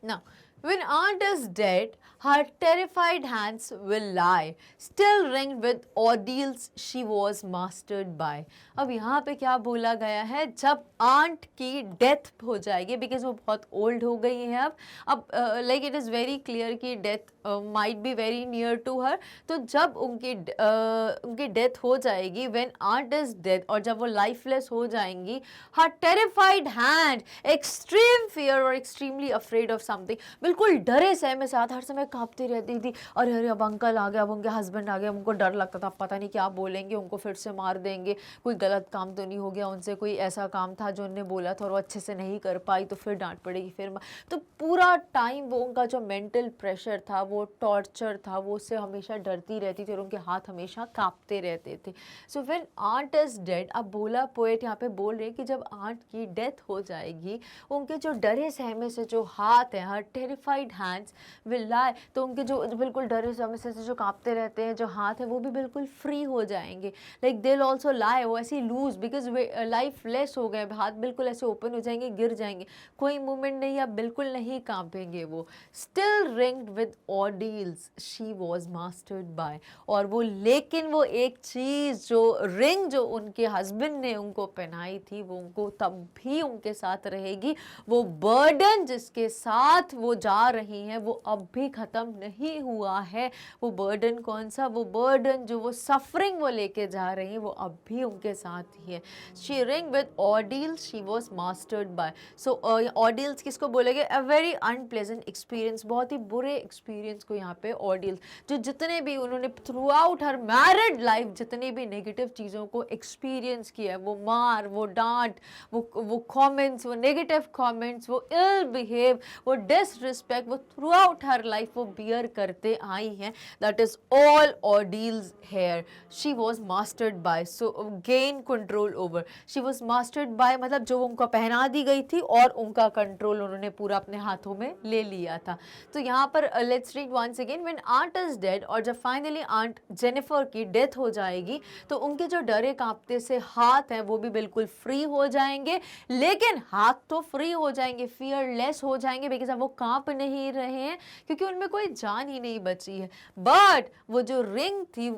Now, when aunt is dead, her terrified hands will lie, still ringed with ordeals she was mastered by. अब यहाँ पे क्या बोला गया है, जब आंट की डेथ हो जाएगी, बिकॉज वो बहुत ओल्ड हो गई हैं अब like it is very clear कि death might be very near to her, तो जब उनकी डेथ हो जाएगी, व्हेन आंट इज डेथ, और जब वो लाइफलेस हो जाएंगी, हर टेरिफाइड हैंड, एक्सट्रीम फियर और एक्सट्रीमली अफ्रेड ऑफ समथिंग, बिल्कुल डरे सहमे साथ हर समय कांपती रहती थी। अरे अरे अब अंकल आ गया, अब उनके हस्बैंड आ गया, उनको डर लगता था पता नहीं क्या बोलेंगे, उनको फिर से मार देंगे, कोई गलत काम तो नहीं हो गया उनसे, कोई ऐसा काम था जो उन्होंने बोला था और वो अच्छे से नहीं कर पाई तो फिर डांट पड़ेगी, फिर तो पूरा टाइम वो उनका जो मेंटल प्रेशर था, वो टॉर्चर था, वो उससे हमेशा डरती रहती थी और उनके हाथ हमेशा कांपते रहते थे। So when aunt is dead, अब बोला पोएट यहाँ पे बोल रहे कि जब आंट की डेथ हो जाएगी, उनके जो डरे सहमे से जो हाथ हैं, हर टेरिफाइड हैंड्स विल लाई, तो उनके जो बिल्कुल डरे सहमे से जो कांपते रहते हैं जो हाथ है वो भी बिल्कुल फ्री हो जाएंगे, लाइक दे विल ऑल्सो लाई, वो ऐसे लूज, बिकॉज लाइफ लेस हो गए, हाथ बिल्कुल ऐसे ओपन हो जाएंगे, गिर जाएंगे, कोई मूवमेंट नहीं, अब बिल्कुल नहीं कांपेंगे वो। Still ringed with ordeals she was mastered by, और वो लेकिन वो एक चीज़ जो रिंग जो उनके हस्बैंड ने उनको पहनाई थी वो उनको तब भी उनके साथ रहेगी, वो बर्डन जिसके साथ वो जा रही हैं वो अब भी ख़त्म नहीं हुआ है। वो बर्डन कौन सा, वो बर्डन जो वो सफरिंग वो लेके जा रही हैं वो अब भी उनके साथ ही है। She ring with ordeals she was mastered by, so ordeals किसको बोलेंगे, अ वेरी अनप्लेजेंट एक्सपीरियंस, बहुत ही बुरे एक्सपीरियंस को यहाँ पे ऑर्डील्स, जो जितने भी उन्होंने थ्रू आउट हर मैरिड लाइफ जितनी भी नेगेटिव चीज़ों को एक्सपीरियंस किया है, वो मार, वो डांट, वो कमेंट्स, वो नेगेटिव कमेंट्स, वो इल बिहेव, वो डिसरिस्पेक्ट, वो थ्रू आउट हर लाइफ वो बियर करते आई हैं, that is all ordeals here she was mastered by, so gain control over, she was mastered by मतलब जो उनको पहना दी गई थी और उनका कंट्रोल उन्होंने पूरा अपने हाथों में ले लिया था। तो यहाँ पर let's read once again, when aunt is dead, और जब फाइनली आंट जेनिफर की डेथ हो जाएगी तो उनके जो डरे कांपते से हाथ हैं वो भी बिल्कुल फ्री हो जाएंगे, लेकिन हाथ तो फ्री हो जाएंगे, फियरलेस हो जाएंगे, बिकॉज अब वो कांप नहीं रहे हैं क्योंकि उनमें कोई जान ही नहीं बची है। बट वो जो रिंग थी,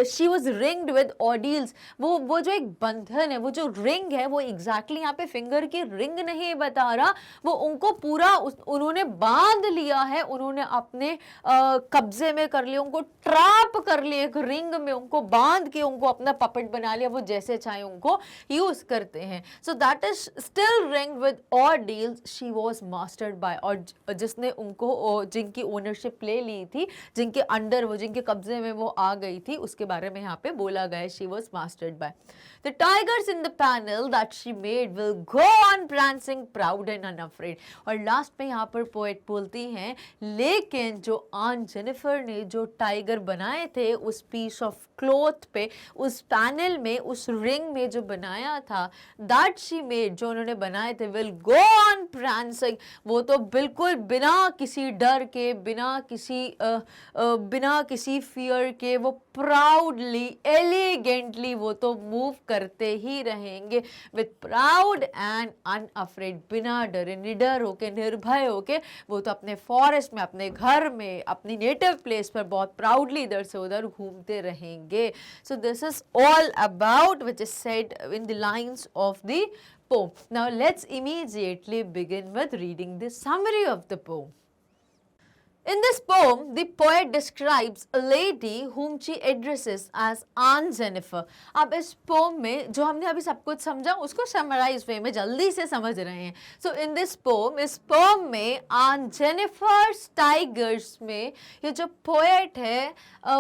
शी वॉज रिंग्ड विद ऑर्डील्स, वो जो एक बंधन है, वो जो रिंग है वो एग्जैक्टली यहाँ पे फिंगर की रिंग नहीं बता रहा, वो उनको पूरा उन्होंने बांध लिया है, उन्होंने अपने कब्जे में कर लिया, उनको ट्रैप कर लिया एक रिंग में, उनको बांध के उनको अपना पपेट बना लिया, वो जैसे चाहे उनको यूज करते हैं। So that is still ringed with ordeals she was mastered by, और जिसने उनको जिनकी ओनरशिप ले ली थी, जिनके अंडर वो जिनके कब्जे में वो आ गई थी, उसके बारे में यहाँ पे बोला गया है, she was mastered bye. The tigers in the panel that she made will go on prancing proud and unafraid, और लास्ट में यहाँ पर पोएट बोलती हैं, लेकिन जो आंट जेनिफर ने जो टाइगर बनाए थे उस पीस ऑफ क्लॉथ पे, उस पैनल में, उस रिंग में जो बनाया था, दैट शी मेड, जो उन्होंने बनाए थे, विल गो ऑन prancing, वो तो बिल्कुल बिना किसी डर के, बिना किसी फियर के, वो प्राउडली एलिगेंटली वो तो मूव करते ही रहेंगे, विथ प्राउड एंड अनअफ्रेड, बिना डरे, निडर होके, निर्भय होके, वो तो अपने फॉरेस्ट में, अपने घर में, अपनी नेटिव प्लेस पर बहुत प्राउडली इधर से उधर घूमते रहेंगे। सो this is all about which is said in the lines of the poem. Now let's immediately begin with reading the summary of the poem. In this poem, the poet describes a lady whom she addresses as Aunt Jennifer. अब इस poem में जो हमने अभी सब कुछ समझा उसको summarize way में जल्दी से समझ रहे हैं। So in this poem, इस poem में Aunt Jennifer's Tigers में ये जो poet है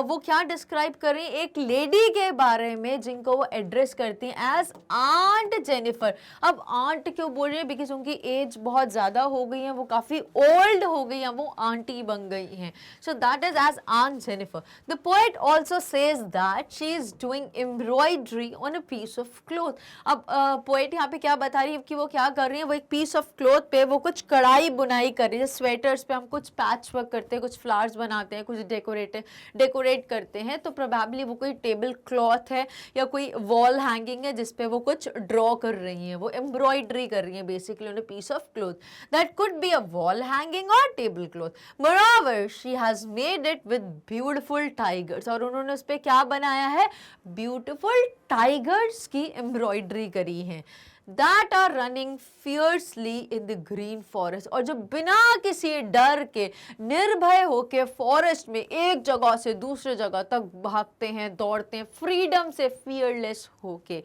वो क्या describe कर रही है, एक lady के बारे में जिनको वो address करती हैं as Aunt Jennifer. अब aunt क्यों बोल रही है, because उनकी age बहुत ज़्यादा हो गई है, वो काफ़ी old हो गई हैं, वो आंटी बन गई हैं. So that is as Aunt Jennifer. The poet also says that she is doing embroidery on a piece of cloth. अब पोएट यहाँ पे क्या बता रही है कि वो क्या कर रही है, वो एक पीस ऑफ क्लॉथ पे वो कुछ कढ़ाई बुनाई कर रही है. स्वेटर्स पे हम कुछ पैच वर्क करते हैं, कुछ फ्लावर्स बनाते हैं, कुछ डेकोरेट करते हैं, तो प्रोबेबली वो कोई टेबल क्लॉथ है या कोई वॉल हैंगिंग है जिसपे वो कुछ ड्रॉ कर रही हैं, वो एम्ब्रॉयडरी कर रही हैं basically on a piece of cloth. That could be a wall hanging और table cloth. Moreover she has made it with beautiful tigers. और उन्होंने उस पे क्या बनाया है, ब्यूटीफुल टाइगर्स की एम्ब्रॉयडरी करी है. That are running fiercely in the green forest. और जो बिना किसी डर के निर्भय होके फॉरेस्ट में एक जगह से दूसरे जगह तक भागते हैं, दौड़ते हैं, फ्रीडम से फियरलेस होके.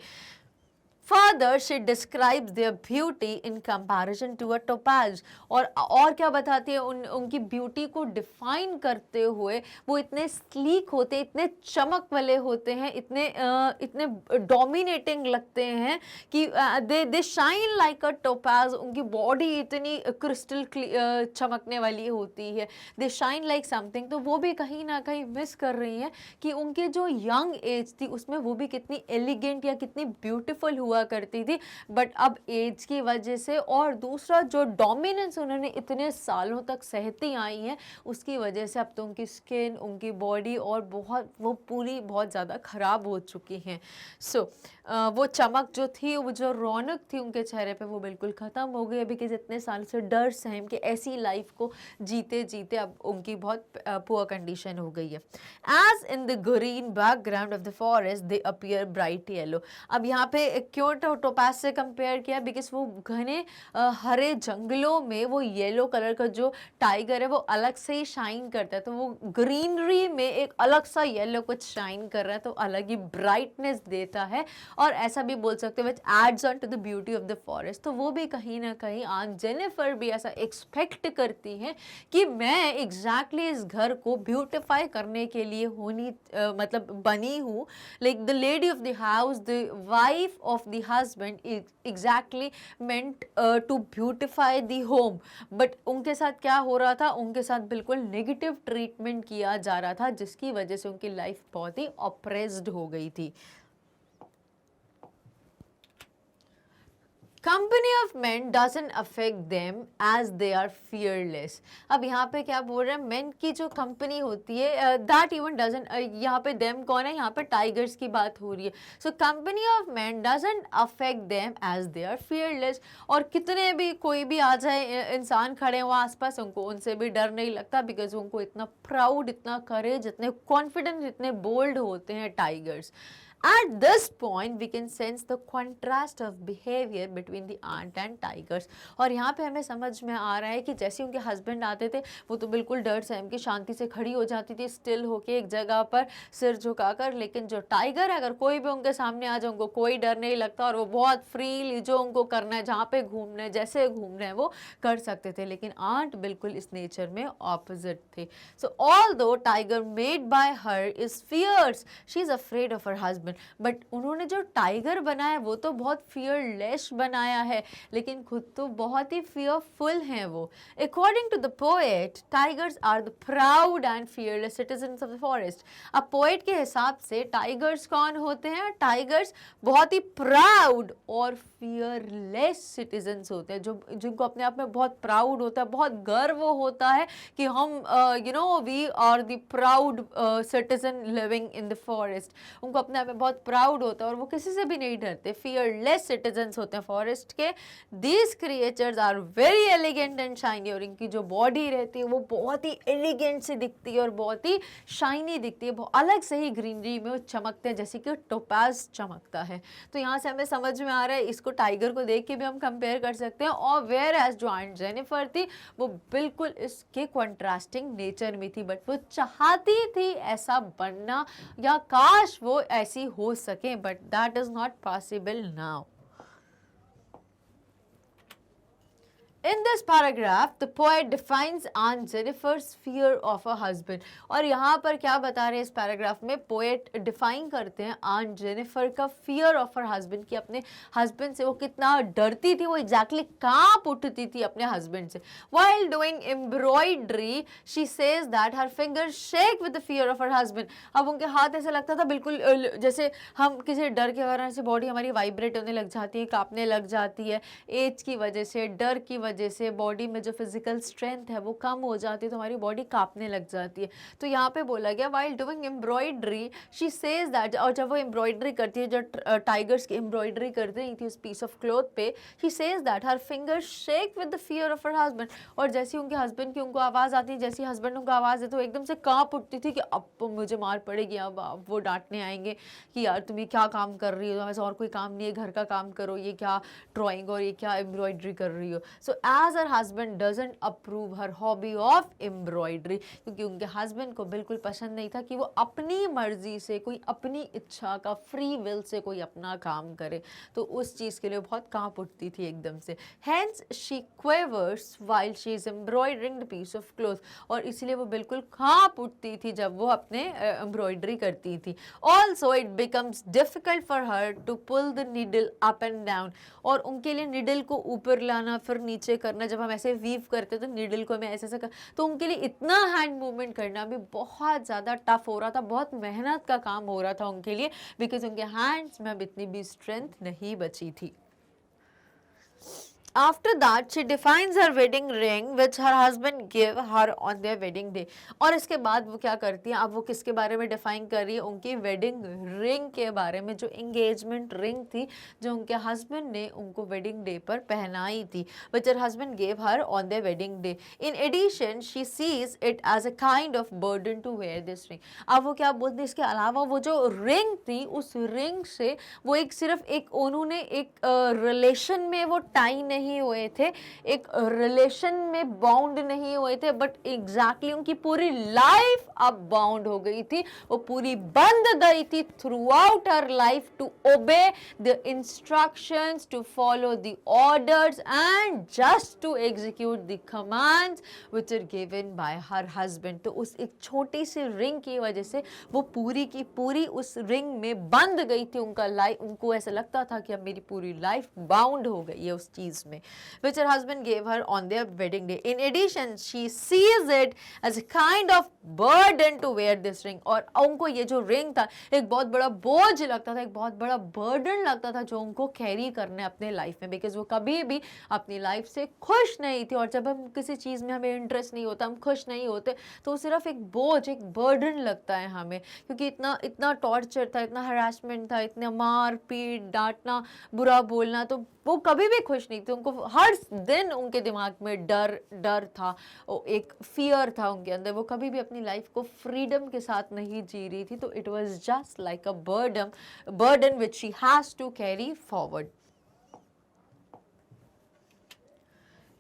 Further, she describes their beauty in comparison to a topaz. और क्या बताती है, उनकी ब्यूटी को डिफाइन करते हुए वो इतने स्लीक होते हैं, इतने चमक वाले होते हैं, इतने डोमिनेटिंग लगते हैं कि they shine like a topaz. उनकी बॉडी इतनी क्रिस्टल चमकने वाली होती है, दे शाइन लाइक समथिंग. तो वो भी कहीं ना कहीं मिस कर रही हैं कि उनके जो यंग एज थी उसमें वो भी कितनी एलिगेंट या कितनी ब्यूटीफुल हुआ करती थी. बट अब एज की वजह से और दूसरा जो डोमिनेंस उन्होंने इतने सालों तक सहती आई हैं उसकी वजह से अब तो उनकी स्किन, उनकी बॉडी और वो पूरी बहुत ज़्यादा ख़राब हो चुकी हैं. सो वो चमक जो थी, वो जो रौनक थी उनके चेहरे पे, वो बिल्कुल ख़त्म हो गई. अभी कि जितने साल से डर सहम के ऐसी लाइफ को जीते जीते अब उनकी बहुत पुअर कंडीशन हो गई है. As in the green background of the forest they appear bright yellow. अब यहाँ पे क्यों टोपाज से कंपेयर किया, बिकॉज वो घने हरे जंगलों में वो येलो कलर का जो टाइगर है वो अलग से ही शाइन करता है. तो वो ग्रीनरी में एक अलग सा येलो कुछ शाइन कर रहा है, तो अलग ही ब्राइटनेस देता है. और ऐसा भी बोल सकते हैं which adds on to the beauty of the forest. तो वो भी कहीं ना कहीं आंट जेनिफर भी ऐसा एक्सपेक्ट करती हैं कि मैं एग्जैक्टली इस घर को ब्यूटिफाई करने के लिए मतलब बनी हूँ. Like the lady of the house, the wife of the husband exactly meant to beautify the home. But उनके साथ क्या हो रहा था, उनके साथ बिल्कुल नेगेटिव ट्रीटमेंट किया जा रहा था जिसकी वजह से उनकी लाइफ बहुत ही ऑप्रेस्ड हो गई थी. Company of men doesn't affect them as they are fearless. अब यहाँ पे क्या बोल रहे हैं, men की जो कंपनी होती है that even doesn't, यहाँ पे them कौन है, यहाँ पे टाइगर्स की बात हो रही है. So company of men doesn't affect them as they are fearless. और कितने भी कोई भी आ जाए इंसान खड़े हो आसपास, उनको उनसे भी डर नहीं लगता बिकॉज उनको इतना प्राउड, इतना करेज, इतने कॉन्फिडेंट, इतने बोल्ड होते हैं tigers. At this point, we can sense the contrast of behavior between the ant and tigers. और यहाँ पे हमें समझ में आ रहा है कि जैसे उनके हस्बैंड आते थे वो तो बिल्कुल डर सहम के शांति से खड़ी हो जाती थी, स्टिल होके एक जगह पर सिर झुकाकर. लेकिन जो टाइगर है, अगर कोई भी उनके सामने आ जाए उनको कोई डर नहीं लगता और वो बहुत फ्रीली जो उनको करना है, जहाँ पे घूमना है, जैसे घूमना है वो कर सकते थे. लेकिन आंट बिल्कुल इस नेचर में ऑपोजिट थे. So although tiger made by her is fierce, she is afraid of her husband. But उन्होंने जो टाइगर बनाया वो तो बहुत फियरलेस बनाया है, लेकिन खुद तो बहुत ही फियरफुल हैं वो. According to the poet, tigers are the proud and fearless citizens of the forest. अब पोएट के हिसाब से टाइगर्स कौन होते हैं, टाइगर्स बहुत ही प्राउड और फियरलेस सिटीजन्स होते हैं, जो जिनको अपने आप में बहुत प्राउड होता है, बहुत गर्व होता है कि हम we are the proud citizen living in the forest. उनको अपने आप में बहुत प्राउड होता है और वो किसी से भी नहीं डरते, फियरलेस सिटीजन्स होते हैं फॉरेस्ट के. These creatures are very elegant and shiny. और इनकी जो बॉडी रहती है वो बहुत ही एलिगेंट सी दिखती है और बहुत ही शाइनी दिखती है, बहुत अलग से ही ग्रीनरी में वो चमकते हैं जैसे कि टोपाज चमकता है. तो यहाँ से हमें समझ में आ रहा है, इसको टाइगर को देख के भी हम कंपेयर कर सकते हैं. और वेयर एज जो आंट जेनिफर थी वो बिल्कुल इसके कॉन्ट्रास्टिंग नेचर में थी, बट वो चाहती थी ऐसा बनना या काश वो ऐसी हो सके, but that is not possible now. In this paragraph, the poet defines Aunt Jennifer's fear of her husband. और यहाँ पर क्या बता रहे हैं इस पैराग्राफ में, पोएट डिफाइन करते हैं आंट जेनिफर का फियर ऑफ हर हस्बैंड, कि अपने हस्बैंड से वो कितना डरती थी, वो एग्जैक्टली कांप उठती थी अपने हस्बैंड से. While doing embroidery, she says that her fingers shake with the fear of her husband. अब उनके हाथ ऐसे लगता था बिल्कुल जैसे हम किसी डर के कारण से बॉडी हमारी वाइब्रेट होने लग जाती है, कांपने लग जाती है, एज की वजह से, डर की वजह से बॉडी में जो फिजिकल स्ट्रेंथ है वो कम हो जाती है, तो हमारी बॉडी कांपने लग जाती है. तो यहाँ पे बोला गया while doing embroidery she says that, और जब वो एम्ब्रॉयडरी करती है, जो टाइगर्स की एम्ब्रॉयडरी कर रही थी उस पीस ऑफ क्लॉथ पे, she says that her fingers shake with the fear of her husband. और जैसी उनके हस्बैंड की उनको आवाज़ आती है, जैसी हस्बैंड उनको आवाज़ है तो एकदम से कांप उठती थी कि अब मुझे मार पड़ेगी, अब वो डांटने आएंगे कि यार तुम ये क्या काम कर रही हो, वैसे और कोई काम नहीं है, घर का काम करो, ये क्या ड्राइंग और ये क्या एम्ब्रॉयडरी कर रही हो. So as her husband doesn't approve her hobby of embroidery, क्योंकि उनके हस्बैंड को बिल्कुल पसंद नहीं था कि वो अपनी मर्जी से, कोई अपनी इच्छा का, फ्री विल से कोई अपना काम करे, तो उस चीज़ के लिए बहुत कांप उठती थी एकदम से. Hence she quivers while she is embroidering the piece of cloth, और इसलिए वो बिल्कुल कांप उठती थी जब वो अपने एम्ब्रॉयडरी करती थी. Also it becomes difficult for her to pull the needle up and down, और उनके लिए निडल को ऊपर लाना फिर नीचे करना, जब हम ऐसे वीव करते तो निडल को हमें ऐसे कर, तो उनके लिए इतना हैंड मूवमेंट करना भी बहुत ज़्यादा टफ हो रहा था, बहुत मेहनत का काम हो रहा था उनके लिए, बिकॉज उनके हैंड्स में अब इतनी भी स्ट्रेंथ नहीं बची थी. After that, she defines her wedding ring which her husband gave her on their wedding day. और इसके बाद वो क्या करती है, अब वो किसके बारे में डिफाइन कर रही है, उनकी वेडिंग रिंग के बारे में, जो एंगेजमेंट रिंग थी जो उनके हस्बैंड ने उनको वेडिंग डे पर पहनाई थी, which her husband gave her on their wedding day. In addition, she sees it as a kind of burden to wear this ring. अब वो क्या बोलते हैं, इसके अलावा वो जो रिंग थी, उस रिंग से वो एक सिर्फ एक उन्होंने एक रिलेशन में वो टाई नहीं हुए थे, एक रिलेशन में बाउंड नहीं हुए थे, बट एग्जैक्टली उनकी पूरी लाइफ अब बाउंड हो गई थी, वो पूरी बंध गई थी throughout her life to obey the instructions, to follow the orders and just to execute the commands which are given by her husband. तो उस एक छोटी सी रिंग की वजह से वो पूरी की पूरी उस रिंग में बंध गई थी उनका लाइफ, उनको ऐसा लगता था कि अब मेरी पूरी लाइफ बाउंड हो गई है उस चीज में, which her husband gave her on their wedding day. In addition, she sees it as a kind of burden to wear this ring. और उनको ये जो रिंग था एक बहुत बड़ा बोझ लगता था, एक बहुत बड़ा बर्डन लगता था जो उनको कैरी करने अपने लाइफ में, बिकॉज वो कभी भी अपनी लाइफ से खुश नहीं थी, और जब हम किसी चीज़ में हमें इंटरेस्ट नहीं होता, हम खुश नहीं होते, तो सिर्फ एक बोझ, एक बर्डन लगता है हमें, क्योंकि इतना इतना टॉर्चर था, इतना हरासमेंट था, इतना मार पीट, डांटना, बुरा बोलना, तो वो कभी भी खुश नहीं थे. उनको हर दिन उनके दिमाग में डर था, एक फियर था उनके अंदर, वो कभी भी अपनी लाइफ को फ्रीडम के साथ नहीं जी रही थी. तो it was just like a burden which she has to carry forward.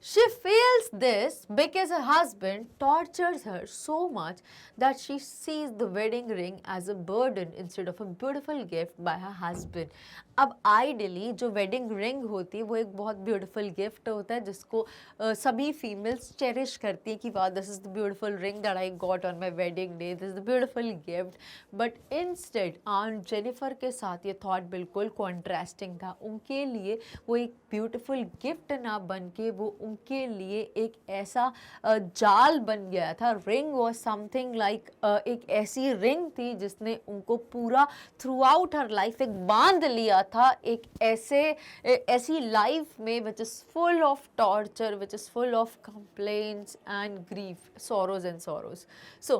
She feels this because her husband tortures her so much that she sees the wedding ring as a burden instead of a beautiful gift by her husband. अब ideally जो wedding ring होती है वो एक बहुत beautiful gift होता है जिसको सभी फीमेल्स चेरिश करती हैं कि वाह this is the beautiful ring that I got on my wedding day, this is the beautiful gift. But instead aunt Jennifer के साथ ये थॉट बिल्कुल कॉन्ट्रास्टिंग था. उनके लिए वो एक ब्यूटीफुल गिफ्ट ना बन के वो उनके लिए एक ऐसा जाल बन गया था. रिंग वॉज समथिंग लाइक एक ऐसी रिंग थी जिसने उनको पूरा थ्रू आउट हर लाइफ एक बांध लिया था, एक ऐसी लाइफ में which is full of torture, which is full of complaints and grief, sorrows and sorrows. So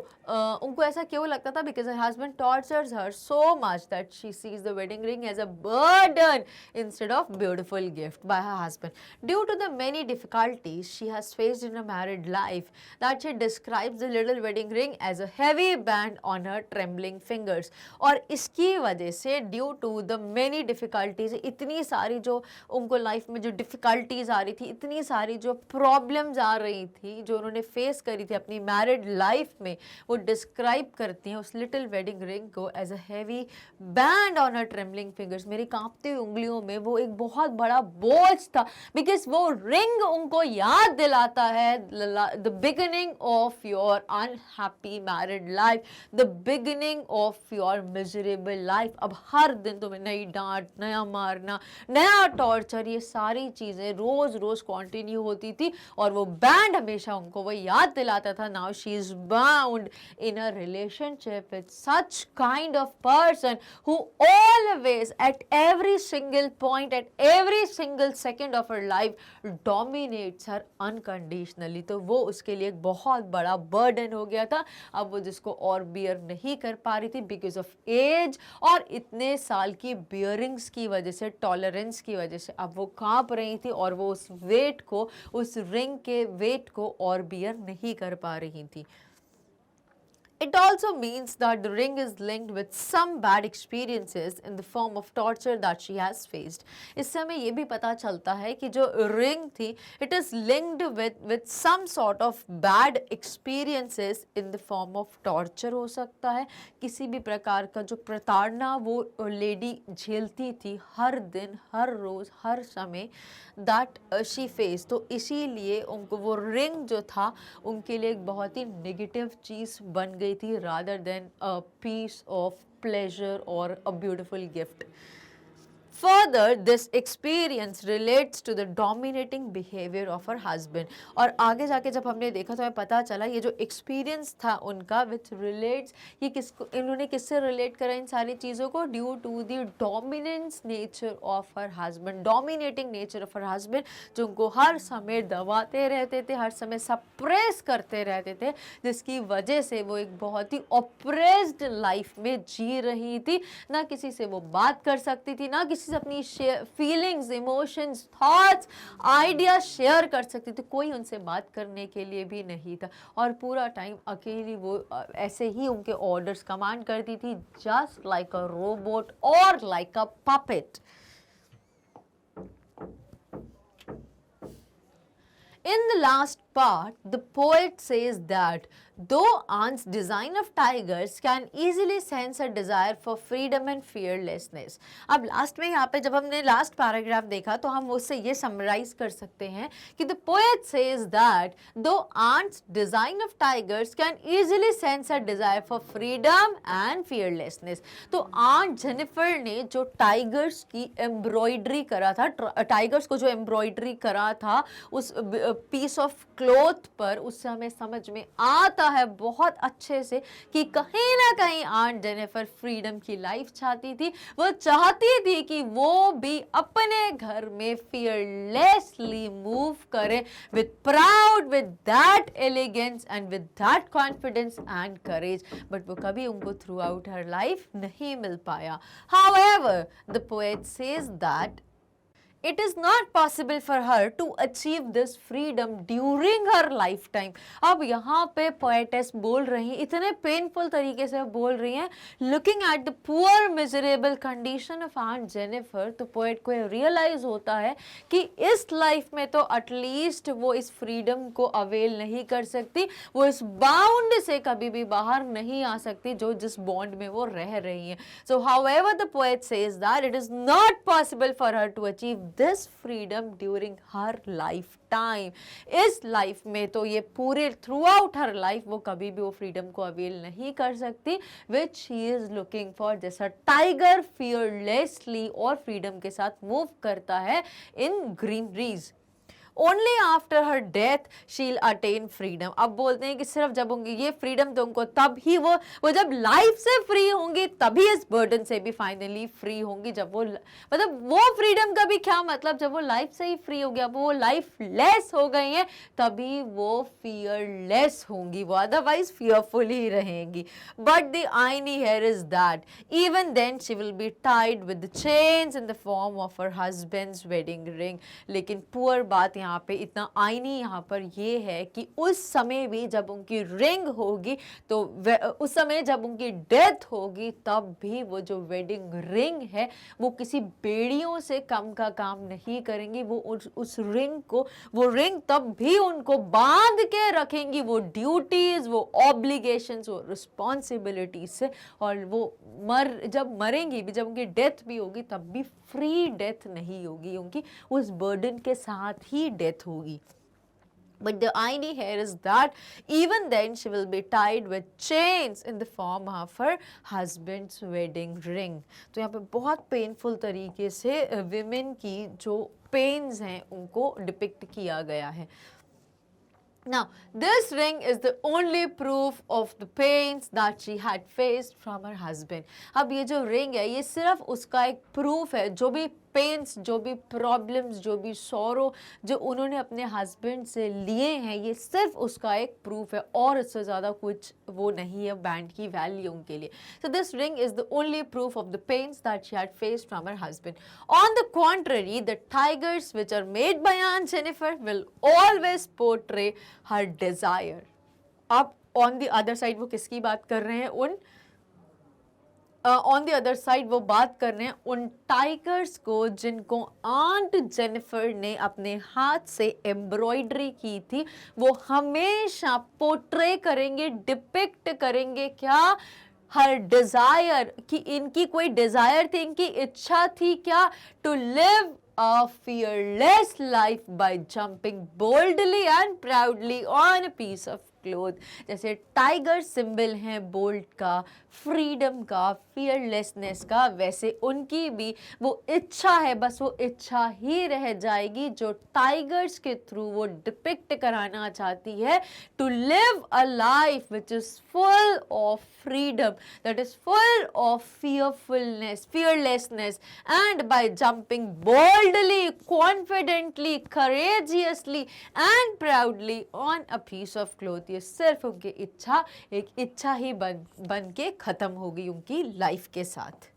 उनको ऐसा क्यों लगता था? Because her husband tortures her so much that she sees the wedding ring as a burden instead of beautiful gift by her husband. Due to the many difficulties she has faced in her married life, that she describes the little wedding ring as a heavy band on her trembling fingers. और इसकी वजह से due to the many difficulties है, इतनी सारी जो उनको life में जो डिफ़िकल्टीज़ आ रही थी, इतनी सारी जो प्रॉब्लम्स आ रही थी, जो उन्होंने फेस करी थी अपनी मैरिड लाइफ में, वो डिस्क्राइब करती हैं उस लिटिल वेडिंग रिंग को as a heavy band on her trembling fingers. मेरी कांपती हुई उंगलियों में वो एक बहुत बड़ा बोझ था, बिकॉज वो रिंग उनको याद दिलाता है the beginning of your unhappy married life, the beginning of your miserable life. अब हर दिन तुम्हें नई डांट, नया मारना, नया टॉर्चर, ये सारी चीज़ें रोज रोज कंटिन्यू होती थी, और वो बैंड हमेशा उनको वो याद दिलाता था, now she is bound in a relationship with such kind of person who always at every single point, at every single second of her life dominates her unconditionally. तो वो उसके लिए एक बहुत बड़ा बर्डन हो गया था, अब वो जिसको और बियर नहीं कर पा रही थी बिकॉज ऑफ एज और इतने साल की बियरिंग्स की वजह से, टॉलरेंस की वजह से। अब वो कांप रही थी और वो उस वेट को, उस रिंग के वेट को और बियर नहीं कर पा रही थी। It also means that the ring is linked with some bad experiences in the form of torture that she has faced. इससे हमें ये भी पता चलता है कि जो ring थी, it is linked with some sort of bad experiences in the form of torture हो सकता है, किसी भी प्रकार का जो प्रताड़ना वो लेडी झेलती थी हर दिन, हर रोज़, हर समय, that she faced। तो इसीलिए उनको वो ring जो था उनके लिए एक बहुत ही नेगेटिव चीज़ बन गई थी, rather than a piece of pleasure or a beautiful gift। Further, this experience relates to the dominating behavior of her husband। और आगे जाके जब हमने देखा तो हमें पता चला ये जो experience था उनका which relates, ये किसको, इन्होंने किससे relate करा इन सारी चीज़ों को, due to the dominance nature of her husband, dominating nature of her husband, जो उनको हर समय दबाते रहते थे, हर समय suppress करते रहते थे, जिसकी वजह से वो एक बहुत ही oppressed life में जी रही थी। ना किसी से वो बात कर सकती थी, ना किसी से अपनी feelings, emotions, thoughts, idea share कर सकती थी, कोई उनसे बात करने के लिए भी नहीं था, और पूरा टाइम अकेली वो ऐसे ही उनके ऑर्डर्स कमांड करती थी, जस्ट लाइक अ रोबोट और like a puppet. In the last part, the poet says that though Ant's design of tigers can easily sense a desire for freedom and fearlessness। अब last में यहाँ पे जब हमने last paragraph देखा तो हम उससे ये समराइज कर सकते हैं कि the poet says that though Ant's design of tigers can easily sense a desire for freedom and fearlessness। तो आंट जेनिफर ने जो टाइगर्स की एम्ब्रॉयडरी करा था, टाइगर्स को जो एम्ब्रॉयडरी करा था उस पीस ऑफ क्लॉथ पर, उससे हमें समझ में आता है बहुत अच्छे से कि कहीं ना कहीं आंट जेनिफर फ्रीडम की लाइफ चाहती थी। वो चाहती थी कि वो भी अपने घर में फियरलेसली मूव करे, with proud, with that elegance and with that confidence and courage, but वो कभी उनको थ्रू आउट हर लाइफ नहीं मिल पाया। However, the poet says that it is not possible for her to achieve this freedom during her lifetime। अब यहाँ पे poetess बोल रही हैं, इतने पेनफुल तरीके से बोल रही हैं, looking at the poor miserable condition of Aunt Jennifer, तो पोएट को रियलाइज होता है कि इस लाइफ में तो एटलीस्ट वो इस फ्रीडम को अवेल नहीं कर सकती, वो इस बाउंड से कभी भी बाहर नहीं आ सकती जो जिस बॉन्ड में वो रह रही हैं। So however, the poet says that it is not possible for her to achieve this freedom during her lifetime। इस लाइफ में तो ये पूरे थ्रू आउट हर लाइफ वो कभी भी वो फ्रीडम को अवेल नहीं कर सकती which she is looking for, जैसा टाइगर fearlessly और फ्रीडम के साथ मूव करता है इन greeneries. Only after her death she'll attain freedom। अब बोलते हैं कि सिर्फ जब होंगी ये फ्रीडम तो उनको तब ही वो जब लाइफ से फ्री होंगी तभी इस बर्डन से भी फाइनली फ्री होंगी। जब वो मतलब वो फ्रीडम का भी क्या मतलब, जब वो लाइफ से ही फ्री हो गया, वो लाइफ लेस हो गई है, तभी वो फियरलेस होंगी, वो अदरवाइज फियरफुल ही रहेंगी। But the irony here is that even then she will be tied with the chains in the form of her husband's wedding ring। लेकिन पुअर बात यहाँ पे इतना आईनी यहाँ पर ये है कि उस समय भी जब उनकी रिंग होगी तो उस समय जब उनकी डेथ होगी तब भी वो जो वेडिंग रिंग है वो किसी बेड़ियों से कम का काम नहीं करेंगी। वो उस रिंग को, वो रिंग तब भी उनको बांध के रखेंगी वो ड्यूटीज, वो ऑब्लिगेशंस, वो रिस्पॉन्सिबिलिटीज से। और वो जब मरेंगी भी, जब उनकी डेथ भी होगी तब भी फ्री डेथ नहीं होगी, उनकी उस बर्डन के साथ ही डेथ होगी। But the irony here is that even then she will be tied with chains in the form of her husband's wedding ring. तो यहाँ पे बहुत पेनफुल तरीके से विमेन की जो पेन्स हैं उनको डिपिक्ट किया गया है। Now, this ring is the only proof of the pains that she had faced from her husband. अब ये जो ring है ये सिर्फ उसका एक प्रूफ है, जो भी पेन्स, जो भी प्रॉब्लम्स, जो भी सॉरो जो उन्होंने अपने हस्बैंड से लिए हैं, ये सिर्फ उसका एक प्रूफ है और इससे ज़्यादा कुछ वो नहीं है बैंड की वैल्यू उनके लिए। So this ring is the only proof of the pains that she had faced from her husband. On the contrary, the tigers which are made by Aunt Jennifer will always portray her desire. अब on the other side वो किसकी बात कर रहे हैं? On the other side वो बात कर रहे हैं उन टाइगर्स को जिनको आंट जेनिफर ने अपने हाथ से एम्ब्रॉयडरी की थी। वो हमेशा पोर्ट्रे करेंगे, डिपिक्ट करेंगे क्या? हर डिजायर, कि इनकी कोई डिजायर थी, इनकी इच्छा थी क्या? To live a fearless life by jumping boldly and proudly on a piece of cloth. जैसे टाइगर सिंबल है बोल्ड का, फ्रीडम का, फियरलेसनेस का, वैसे उनकी भी वो इच्छा है, बस वो इच्छा ही रह जाएगी जो टाइगर्स के थ्रू वो डिपिक्ट कराना चाहती है। To live a life which is full of freedom, that is full of fearlessness, and by jumping boldly, confidently, courageously and proudly on a piece of cloth. ये सिर्फ उनकी इच्छा, एक इच्छा ही बन के खत्म हो गई उनकी लाइफ के साथ।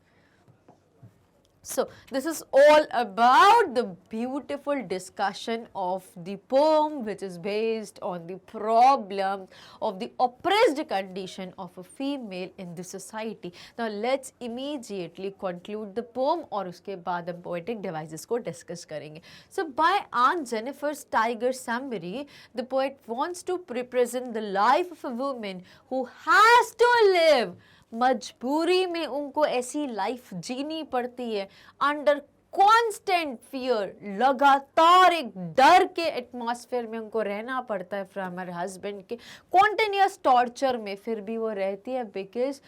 So this is all about the beautiful discussion of the poem which is based on the problem of the oppressed condition of a female in the society. Now let's immediately conclude the poem और उसके बाद हम poetic devices को discuss करेंगे. So by Aunt Jennifer's Tiger summary, the poet wants to represent the life of a woman who has to live, मजबूरी में उनको ऐसी लाइफ जीनी पड़ती है अंडर कॉन्स्टेंट फियर, लगातार एक डर के एटमॉस्फेयर में उनको रहना पड़ता है फ्रॉम हर हस्बैंड के कॉन्टिन्यूअस टॉर्चर में, फिर भी वो रहती है because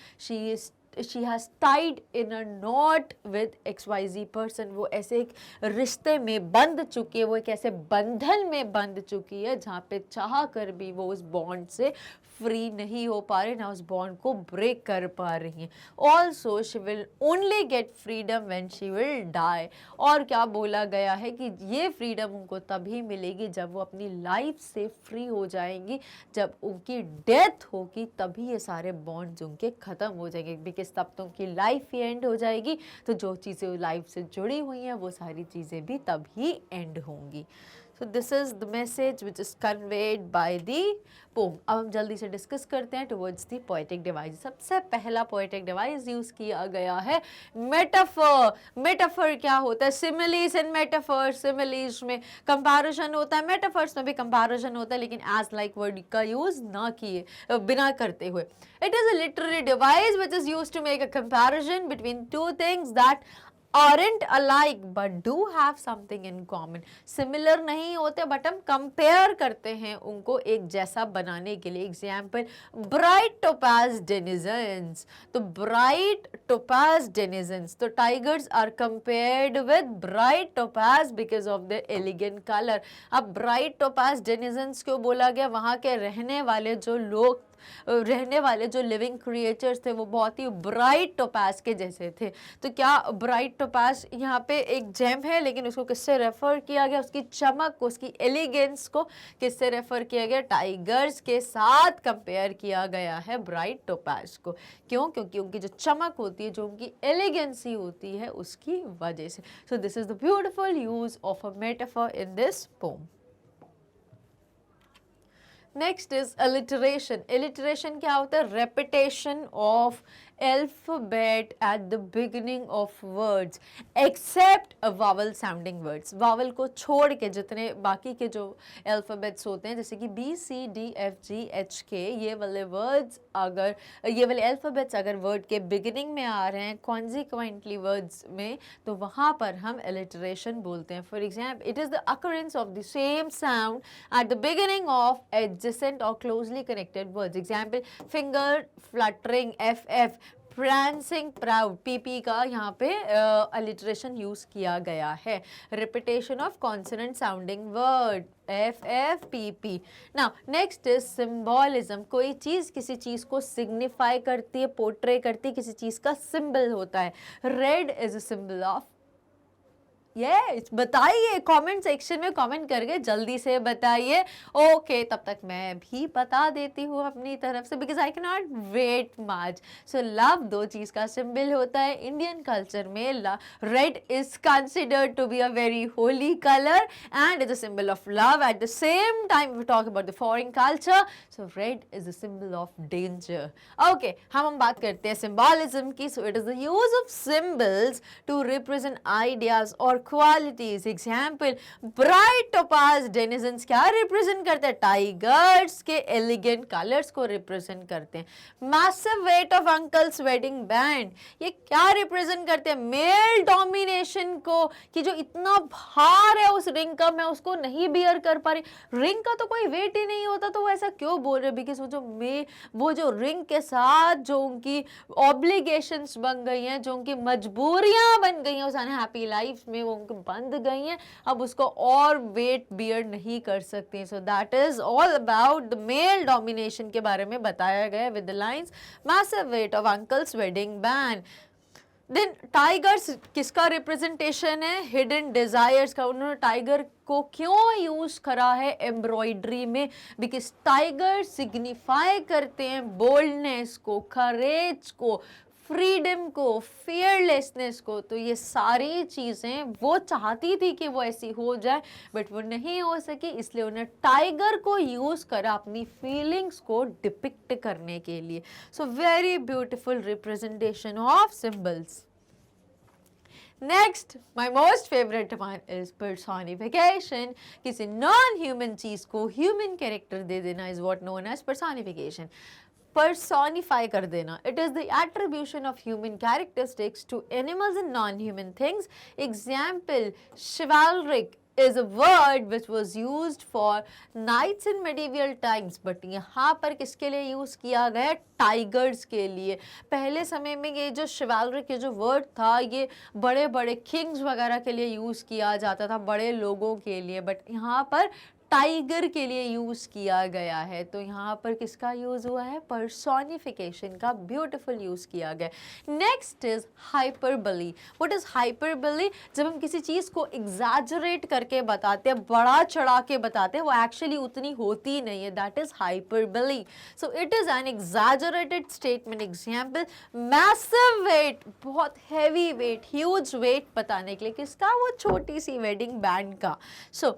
she has tied in a knot with XYZ person. वो ऐसे एक रिश्ते में बंध चुकी है, वो एक ऐसे बंधन में बंध चुकी है जहाँ पे चाह कर भी वो उस बॉन्ड से फ्री नहीं हो पा रही, ना उस बॉन्ड को ब्रेक कर पा रही हैं। Also she will only get freedom when she will die. और क्या बोला गया है कि ये फ्रीडम उनको तभी मिलेगी जब वो अपनी लाइफ से फ्री हो जाएंगी, जब उनकी डेथ होगी तभी ये सारे बॉन्ड्स उनके ख़त्म हो जाएंगे, बिकॉज तब तो उनकी लाइफ ही एंड हो जाएगी, तो जो चीज़ें लाइफ से जुड़ी हुई हैं वो सारी चीज़ें भी तभी एंड होंगी। So this is the message which is conveyed by the poem. अब हम जल्दी से डिस्कस करते हैं towards the poetic device. सबसे पहला poetic device यूज़ किया गया है metaphor. metaphor क्या होता है? similes and metaphors. similes में comparison होता है, metaphors में भी comparison होता है, लेकिन as like word का यूज़ ना किए, बिना करते हुए. It is a literary device which is used to make a comparison between two things that aren't alike but do have something in common. Similar नहीं होते but हम compare करते हैं उनको एक जैसा बनाने के लिए. Example, bright topaz denizens. तो bright topaz denizens, तो tigers are compared with bright topaz because of their elegant color. अब bright topaz denizens क्यों बोला गया? वहाँ के रहने वाले जो लिविंग क्रिएचर्स थे वो बहुत ही ब्राइट टोपाज के जैसे थे. तो क्या ब्राइट टोपाज यहाँ पे एक जेम है, लेकिन उसको किससे रेफर किया गया? उसकी चमक को, उसकी एलिगेंस को किससे रेफर किया गया? टाइगर्स के साथ कंपेयर किया गया है ब्राइट टोपाज को. क्यों? क्योंकि उनकी जो चमक होती है, जो उनकी एलिगेंसी होती है, उसकी वजह से. सो this is the beautiful use of a metaphor in this pome. Next is alliteration. Alliteration क्या होता है? Repetition of alphabet at the beginning of words except vowel sounding words. Vowel को छोड़ के जितने बाकी के जो अल्फ़ाबेट्स होते हैं, जैसे कि B C D F G H K, ये वाले वर्ड्स अगर, ये वाले अल्फ़ाबेट्स अगर वर्ड के बिगिनिंग में आ रहे हैं कॉन्जिक्वेंटली वर्ड्स में, तो वहाँ पर हम अलिटरेशन बोलते हैं. For example, it is the occurrence of the same sound at the beginning of adjacent or closely connected words. Example, finger fluttering, ff, prancing, proud, pp का यहाँ पे alliteration यूज किया गया है. repetition of consonant sounding word, ff, pp. now next is symbolism. कोई चीज़ किसी चीज़ को signify करती है, portray करती है, किसी चीज़ का symbol होता है. red is a symbol of, yes, बताइए कमेंट सेक्शन में कमेंट करके जल्दी से बताइए. ओके, तब तक मैं भी बता देती हूँ अपनी तरफ से, because I can not wait much. So love दो चीज़ का सिंबल होता है. इंडियन कल्चर में red is considered to be a very holy colour and is a symbol of love. At the same time we talk about the foreign culture, so red is a symbol of danger. Okay, हम बात करते हैं symbolism की. So it is the use of symbols to represent ideas और qualities. Example, bright topaz denizens क्या represent करते हैं? Tigers के एलिगेंट कलर्स को रिप्रेजेंट करते हैं. Massive weight of uncle's wedding band, ये क्या रिप्रेजेंट करते हैं? मेल डोमिनेशन को, कि जो इतना भार है उस रिंग का, मैं उसको नहीं बियर कर पा रही. रिंग का तो कोई वेट ही नहीं होता, तो वो ऐसा क्यों बोल रहे? बिकॉज वो जो रिंग के साथ जो उनकी ऑब्लिगेशंस बन गई हैं, जो उनकी मजबूरियां बन गई हैं उस अनहैप्पी लाइफ में, वो उनको बंद गई हैं, अब उसको और वेट बियर नहीं कर सकते. So that is all about the male domination के बारे में बताया गया with the lines massive weight of uncle's wedding band. Then tigers किसका रिप्रेजेंटेशन है? हिडन डिजायर्स का. उन्होंने टाइगर को क्यों यूज करा है एम्ब्रॉयडरी में? बिकॉज टाइगर सिग्निफाई करते हैं बोल्डनेस को, करेज को, फ्रीडम को, फियरलेसनेस को. तो ये सारी चीज़ें वो चाहती थी कि वो ऐसी हो जाए, बट वो नहीं हो सकी, इसलिए उन्हें टाइगर को यूज़ करा अपनी फीलिंग्स को डिपिक्ट करने के लिए. So very beautiful representation of symbols. Next, my most favourite one is personification. किसी नॉन ह्यूमन चीज़ को ह्यूमन कैरेक्टर दे देना is what known as personification. Personify कर देना. It is the attribution of human characteristics to animals and non-human things. Example, chivalric is a word which was used for knights in medieval times. But यहाँ पर किसके लिए use किया गया? Tigers के लिए. पहले समय में ये जो chivalric ये जो वर्ड था, ये बड़े बड़े किंग्स वगैरह के लिए यूज़ किया जाता था, बड़े लोगों के लिए. बट यहाँ पर टाइगर के लिए यूज किया गया है. तो यहाँ पर किसका यूज हुआ है? पर्सोनिफिकेशन का ब्यूटीफुल यूज किया गया. Next is hyperbole. What is hyperbole? जब हम किसी चीज को एग्जैजरेट करके बताते हैं, बड़ा चढ़ा के बताते हैं, वो एक्चुअली उतनी होती नहीं है, that is hyperbole. So it is an exaggerated statement. Example, massive weight, बहुत हैवी वेट, ह्यूज वेट बताने के लिए. किसका? वो छोटी सी वेडिंग बैंड का. सो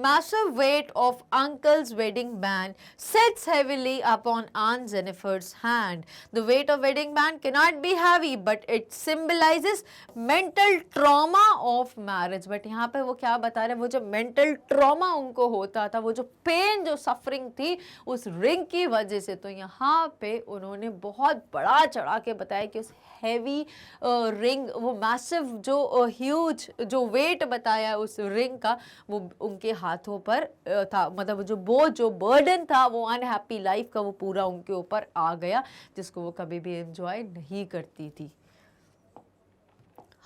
massive weight of uncle's wedding band sits heavily upon Aunt Jennifer's hand. The weight of wedding band cannot be heavy, but it symbolizes mental trauma of marriage. But यहाँ पे वो क्या बता रहे हैं? वो जो mental trauma उनको होता था, वो जो pain, जो suffering थी उस ring की वजह से, तो यहाँ पे उन्होंने बहुत बड़ा चढ़ा के बताया कि उस हैवी रिंग, वो मैसिव जो ह्यूज जो वेट बताया उस रिंग का, वो उनके हाथों पर था. मतलब जो बर्डन था वो अनहैप्पी लाइफ का, वो पूरा उनके ऊपर आ गया, जिसको वो कभी भी एंजॉय नहीं करती थी.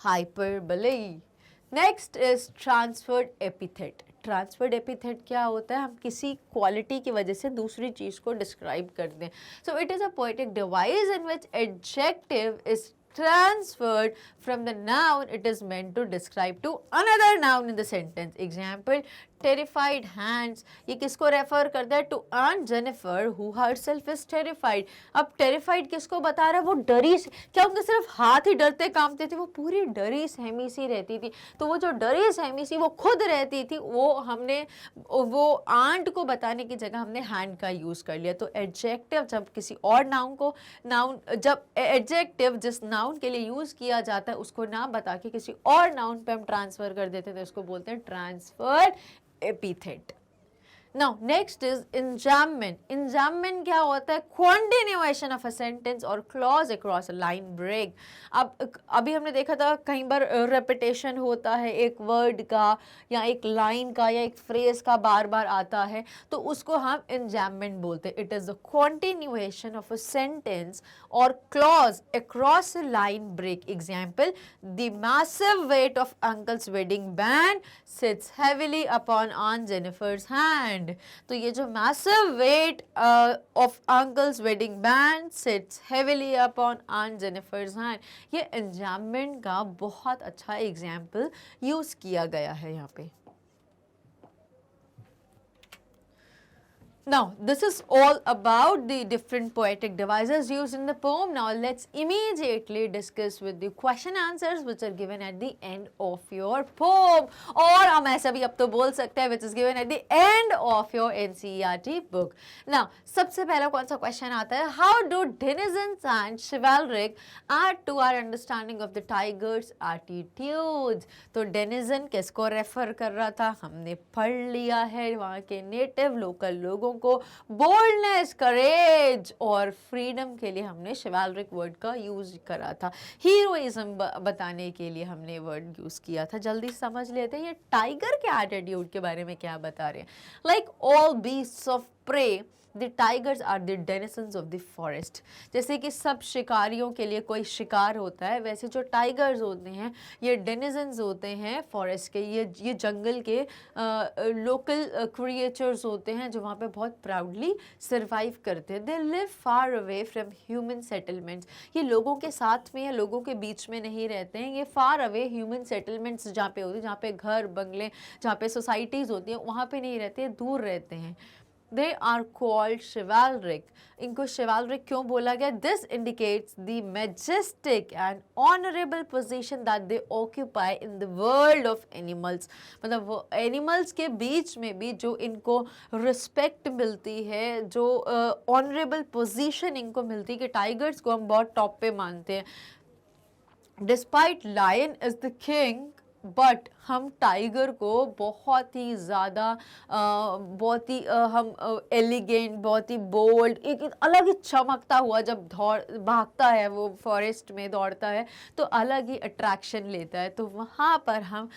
Hyperbole. Next is transferred epithet. Transferred epithet क्या होता है? हम किसी क्वालिटी की वजह से दूसरी चीज़ को डिस्क्राइब करते हैं. So it is a poetic device in which adjective is transferred from the noun it is meant to describe to another noun in the sentence. Example, terrified hands, ये किसको रेफर करता है? To Aunt Jennifer who herself is terrified. अब terrified किसको बता रहा है? वो डरी से, क्या उनके सिर्फ हाथ ही डरते कांपते थे? वो पूरी डरी सहमी सी रहती थी। तो वो जो डरी सहमी सी वो खुद रहती थी, वो आंट को बताने की जगह हमने हैंड का यूज कर लिया। तो एडजेक्टिव जब किसी और जब एडजेक्टिव जिस नाउन के लिए यूज किया जाता है उसको ना बता के किसी और नाउन पे हम ट्रांसफर कर देते थे, उसको बोलते हैं transfer epithet. Now next is enjambment. Enjambment क्या होता है? Continuation of a sentence or clause across a line break. अब अभी हमने देखा था कई बार repetition होता है एक word का या एक line का या एक phrase का बार बार आता है, तो उसको हम enjambment बोलते हैं। It is the continuation of a sentence or clause across a line break. Example, the massive weight of uncle's wedding band sits heavily upon Aunt Jennifer's hand. तो ये जो massive weight of uncle's wedding band sits heavily upon Aunt Jennifer's hand, ये enjambment का बहुत अच्छा example use किया गया है यहाँ पे। Now, this is all about the different poetic devices used in the poem. Now, let's immediately discuss with the question answers which are given at the end of your poem. और हम ऐसा भी अब तो बोल सकते हैं which is given at the end of your NCERT book. Now, सबसे पहला कौन सा question आता है? How do denizens and chivalric add to our understanding of the tiger's attitudes? तो denizen किसको रेफर कर रहा था? हमने पढ़ लिया है, वहाँ के नेटिव लोकल लोगों को बोल्डनेस, करेज और फ्रीडम के लिए हमने शिवालरिक वर्ड का यूज करा था। हीरोइज्म बताने के लिए हमने वर्ड यूज किया था। जल्दी समझ लेते हैं ये टाइगर के एटीट्यूड के बारे में क्या बता रहे हैं। Like all beasts of prey, the tigers are the denizens of the forest. जैसे कि सब शिकारियों के लिए कोई शिकार होता है, वैसे जो टाइगर्स होते हैं ये डेनिसन्स होते हैं फॉरेस्ट के। ये जंगल के लोकल क्रिएचर्स होते हैं जो वहाँ पे बहुत प्राउडली सर्वाइव करते हैं। They live far away from human settlements. ये लोगों के साथ में या लोगों के बीच में नहीं रहते हैं, ये फार अवे ह्यूमन सेटलमेंट्स जहाँ पे होती है, जहाँ पे घर बंगले, जहाँ पे सोसाइटीज़ होती हैं, वहाँ पे नहीं रहते, दूर रहते हैं। They are called chivalric. इनको chivalric क्यों बोला गया? This indicates the majestic and honorable position that they occupy in the world of animals. मतलब वो animals के बीच में भी जो इनको respect मिलती है, जो honorable position इनको मिलती है, कि tigers को हम बहुत top पे मानते हैं। Despite lion is the king, but हम टाइगर को बहुत ही ज़्यादा बहुत ही हम एलिगेंट, बहुत ही बोल्ड, एक अलग ही चमकता हुआ जब भागता है, वो फॉरेस्ट में दौड़ता है तो अलग ही अट्रैक्शन लेता है। तो वहाँ पर हम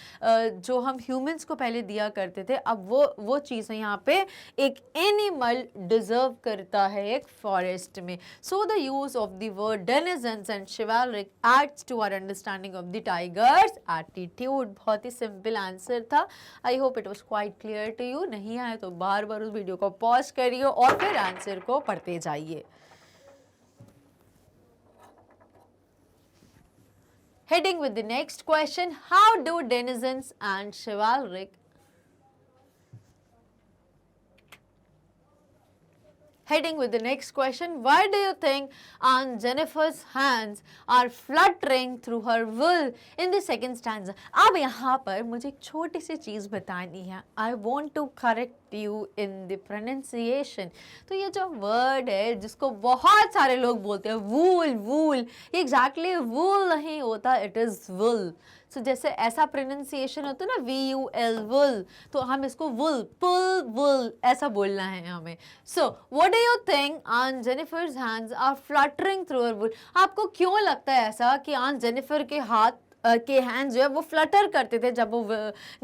जो हम ह्यूमंस को पहले दिया करते थे, अब वो चीज़ें यहाँ पे एक एनिमल डिजर्व करता है एक फॉरेस्ट में। So the use of the word denizens and chivalric adds to our understanding of the tiger's attitude. बहुत ही सिंपल आंसर था। I hope it was quite clear to you. नहीं आया तो बार बार उस वीडियो को पॉज करिए और फिर आंसर को पढ़ते जाइए। Heading with the next question, how do denizens and chivalric Heading with the next question, why do you think Aunt Jennifer's hands are fluttering through her wool in the second stanza? अब यहाँ पर मुझे एक छोटी सी चीज़ बतानी है। I want to correct you in the pronunciation. तो ये जो word है जिसको बहुत सारे लोग बोलते हैं wool, wool, exactly wool नहीं होता, it is wool. So जैसे ऐसा pronunciation होता है ना VUL, wool, तो हम इसको wool, pull, wool ऐसा बोलना है हमें। So what do you think Aunt Jennifer's hands are fluttering through her wool? आपको क्यों लगता है ऐसा कि Aunt Jennifer के हाथ के हैंड्स जो है वो फ्लटर करते थे जब वो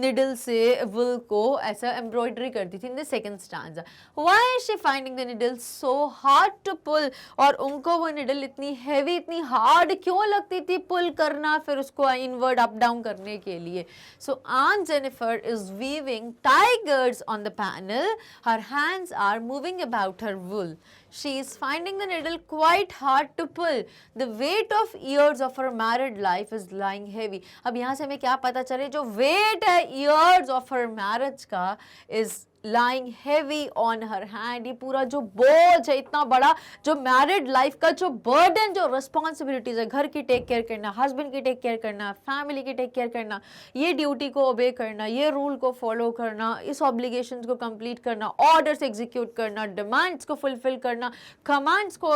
निडल से वुल को ऐसा एम्ब्रॉयडरी करती थी? In the second stanza, why is she finding the needle so hard to pull? और उनको वो निडल इतनी हैवी, इतनी हार्ड क्यों लगती थी पुल करना, फिर उसको इनवर्ड अप डाउन करने के लिए? सो Aunt Jennifer is weaving tigers on the panel. Her hands are moving about her wool. She is finding the needle quite hard to pull. The weight of years of her married life is lying heavy. अब यहाँ से हमें क्या पता चले, जो weight है years of her marriage का is lying heavy on her hand. ये पूरा जो बोझ है इतना बड़ा, जो मैरिड लाइफ का जो बर्डन, जो रिस्पॉन्सिबिलिटीज है, घर की टेक केयर करना, हस्बैंड की टेक केयर करना, फैमिली की टेक केयर करना, ये ड्यूटी को ओबे करना, ये रूल को फॉलो करना, इस ऑब्लिगेशंस को कंप्लीट करना, ऑर्डर्स एग्जीक्यूट करना, डिमांड्स को फुलफिल करना, कमांड्स को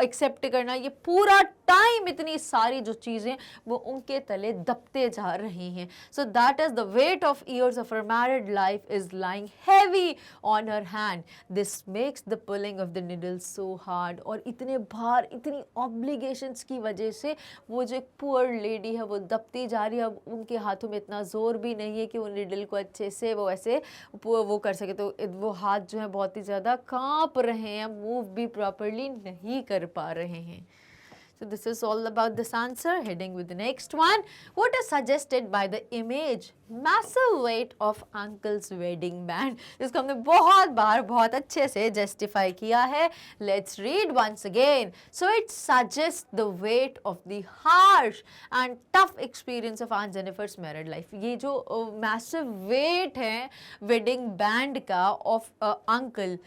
एक्सेप्ट करना, ये पूरा टाइम, इतनी सारी जो चीज़ें वो उनके तले दबते जा रही हैं. So that is the weight of years of her married life is lying heavy on her hand. This makes the pulling of the needle so hard. और इतने भार, इतनी obligations की वजह से वो जो एक poor lady है वो दबती जा रही है. अब उनके हाथों में इतना जोर भी नहीं है कि वो needle को अच्छे से वो ऐसे वो कर सके, तो वो हाथ जो है बहुत ही ज़्यादा कांप रहे हैं, move भी properly नहीं कर पा रहे हैं. So this is all about this answer. Heading with the next one. What is suggested by the image? Massive weight of uncle's wedding band. इसको हमने बहुत बार बहुत अच्छे से justify किया है. Let's read once again. So it suggests the weight of the harsh and tough experience of Aunt Jennifer's married life. ये जो massive weight है wedding band का of uncle,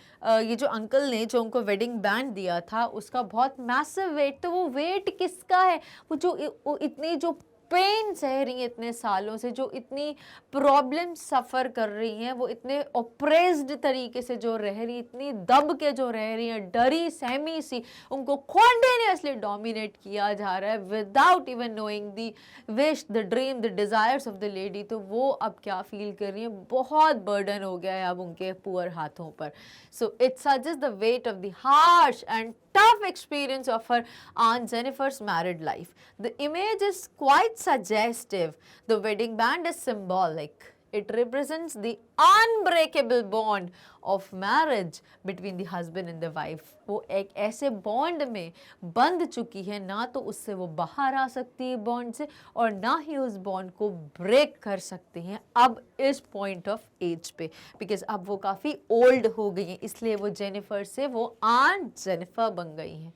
ये जो uncle ने जो उनको wedding band दिया था उसका बहुत massive weight, तो वो वेट किसका है? वो जो इतनी जो पेन सह रही हैं इतने सालों से, जो इतनी प्रॉब्लम सफ़र कर रही हैं, वो इतने ऑप्रेस्ड तरीके से जो रह रही, इतनी दब के जो रह रही हैं, डरी सहमी सी, उनको कॉन्टिन्यूसली डोमिनेट किया जा रहा है without even knowing the wish, the dream, the desires of the lady. तो वो अब क्या फील कर रही हैं? बहुत बर्डन हो गया है अब उनके पुअर हाथों पर. So it suggest the weight of the harsh and tough experience of her Aunt Jennifer's married life. The image is quite suggestive. The wedding band is symbolic. It represents the unbreakable bond of marriage between the husband and the wife. वो एक ऐसे bond में बंध चुकी है, ना तो उससे वो बाहर आ सकती है बॉन्ड से, और ना ही उस बॉन्ड को ब्रेक कर सकती हैं अब इस पॉइंट ऑफ एज पे, बिकॉज अब वो काफ़ी ओल्ड हो गई हैं, इसलिए वो जेनिफर से वो आंट जेनिफर बन गई हैं.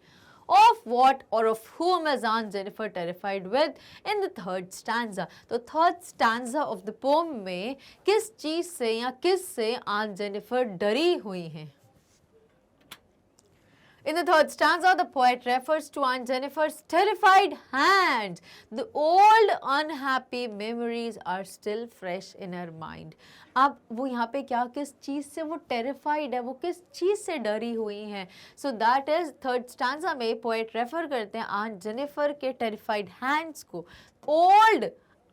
Of what or of whom is Aunt Jennifer terrified with in the third stanza. तो third stanza of the poem में किस चीज़ से या किस से Aunt Jennifer डरी हुई हैं? In the third stanza, the poet refers to Aunt Jennifer's terrified hands. The old unhappy memories are still fresh in her mind. अब वो यहाँ पे क्या, किस चीज़ से वो टेरिफाइड है, वो किस चीज़ से डरी हुई हैं? So that is third stanza में पोएट रेफर करते हैं आंट जेनिफर के टेरिफाइड हैंड्स को. ओल्ड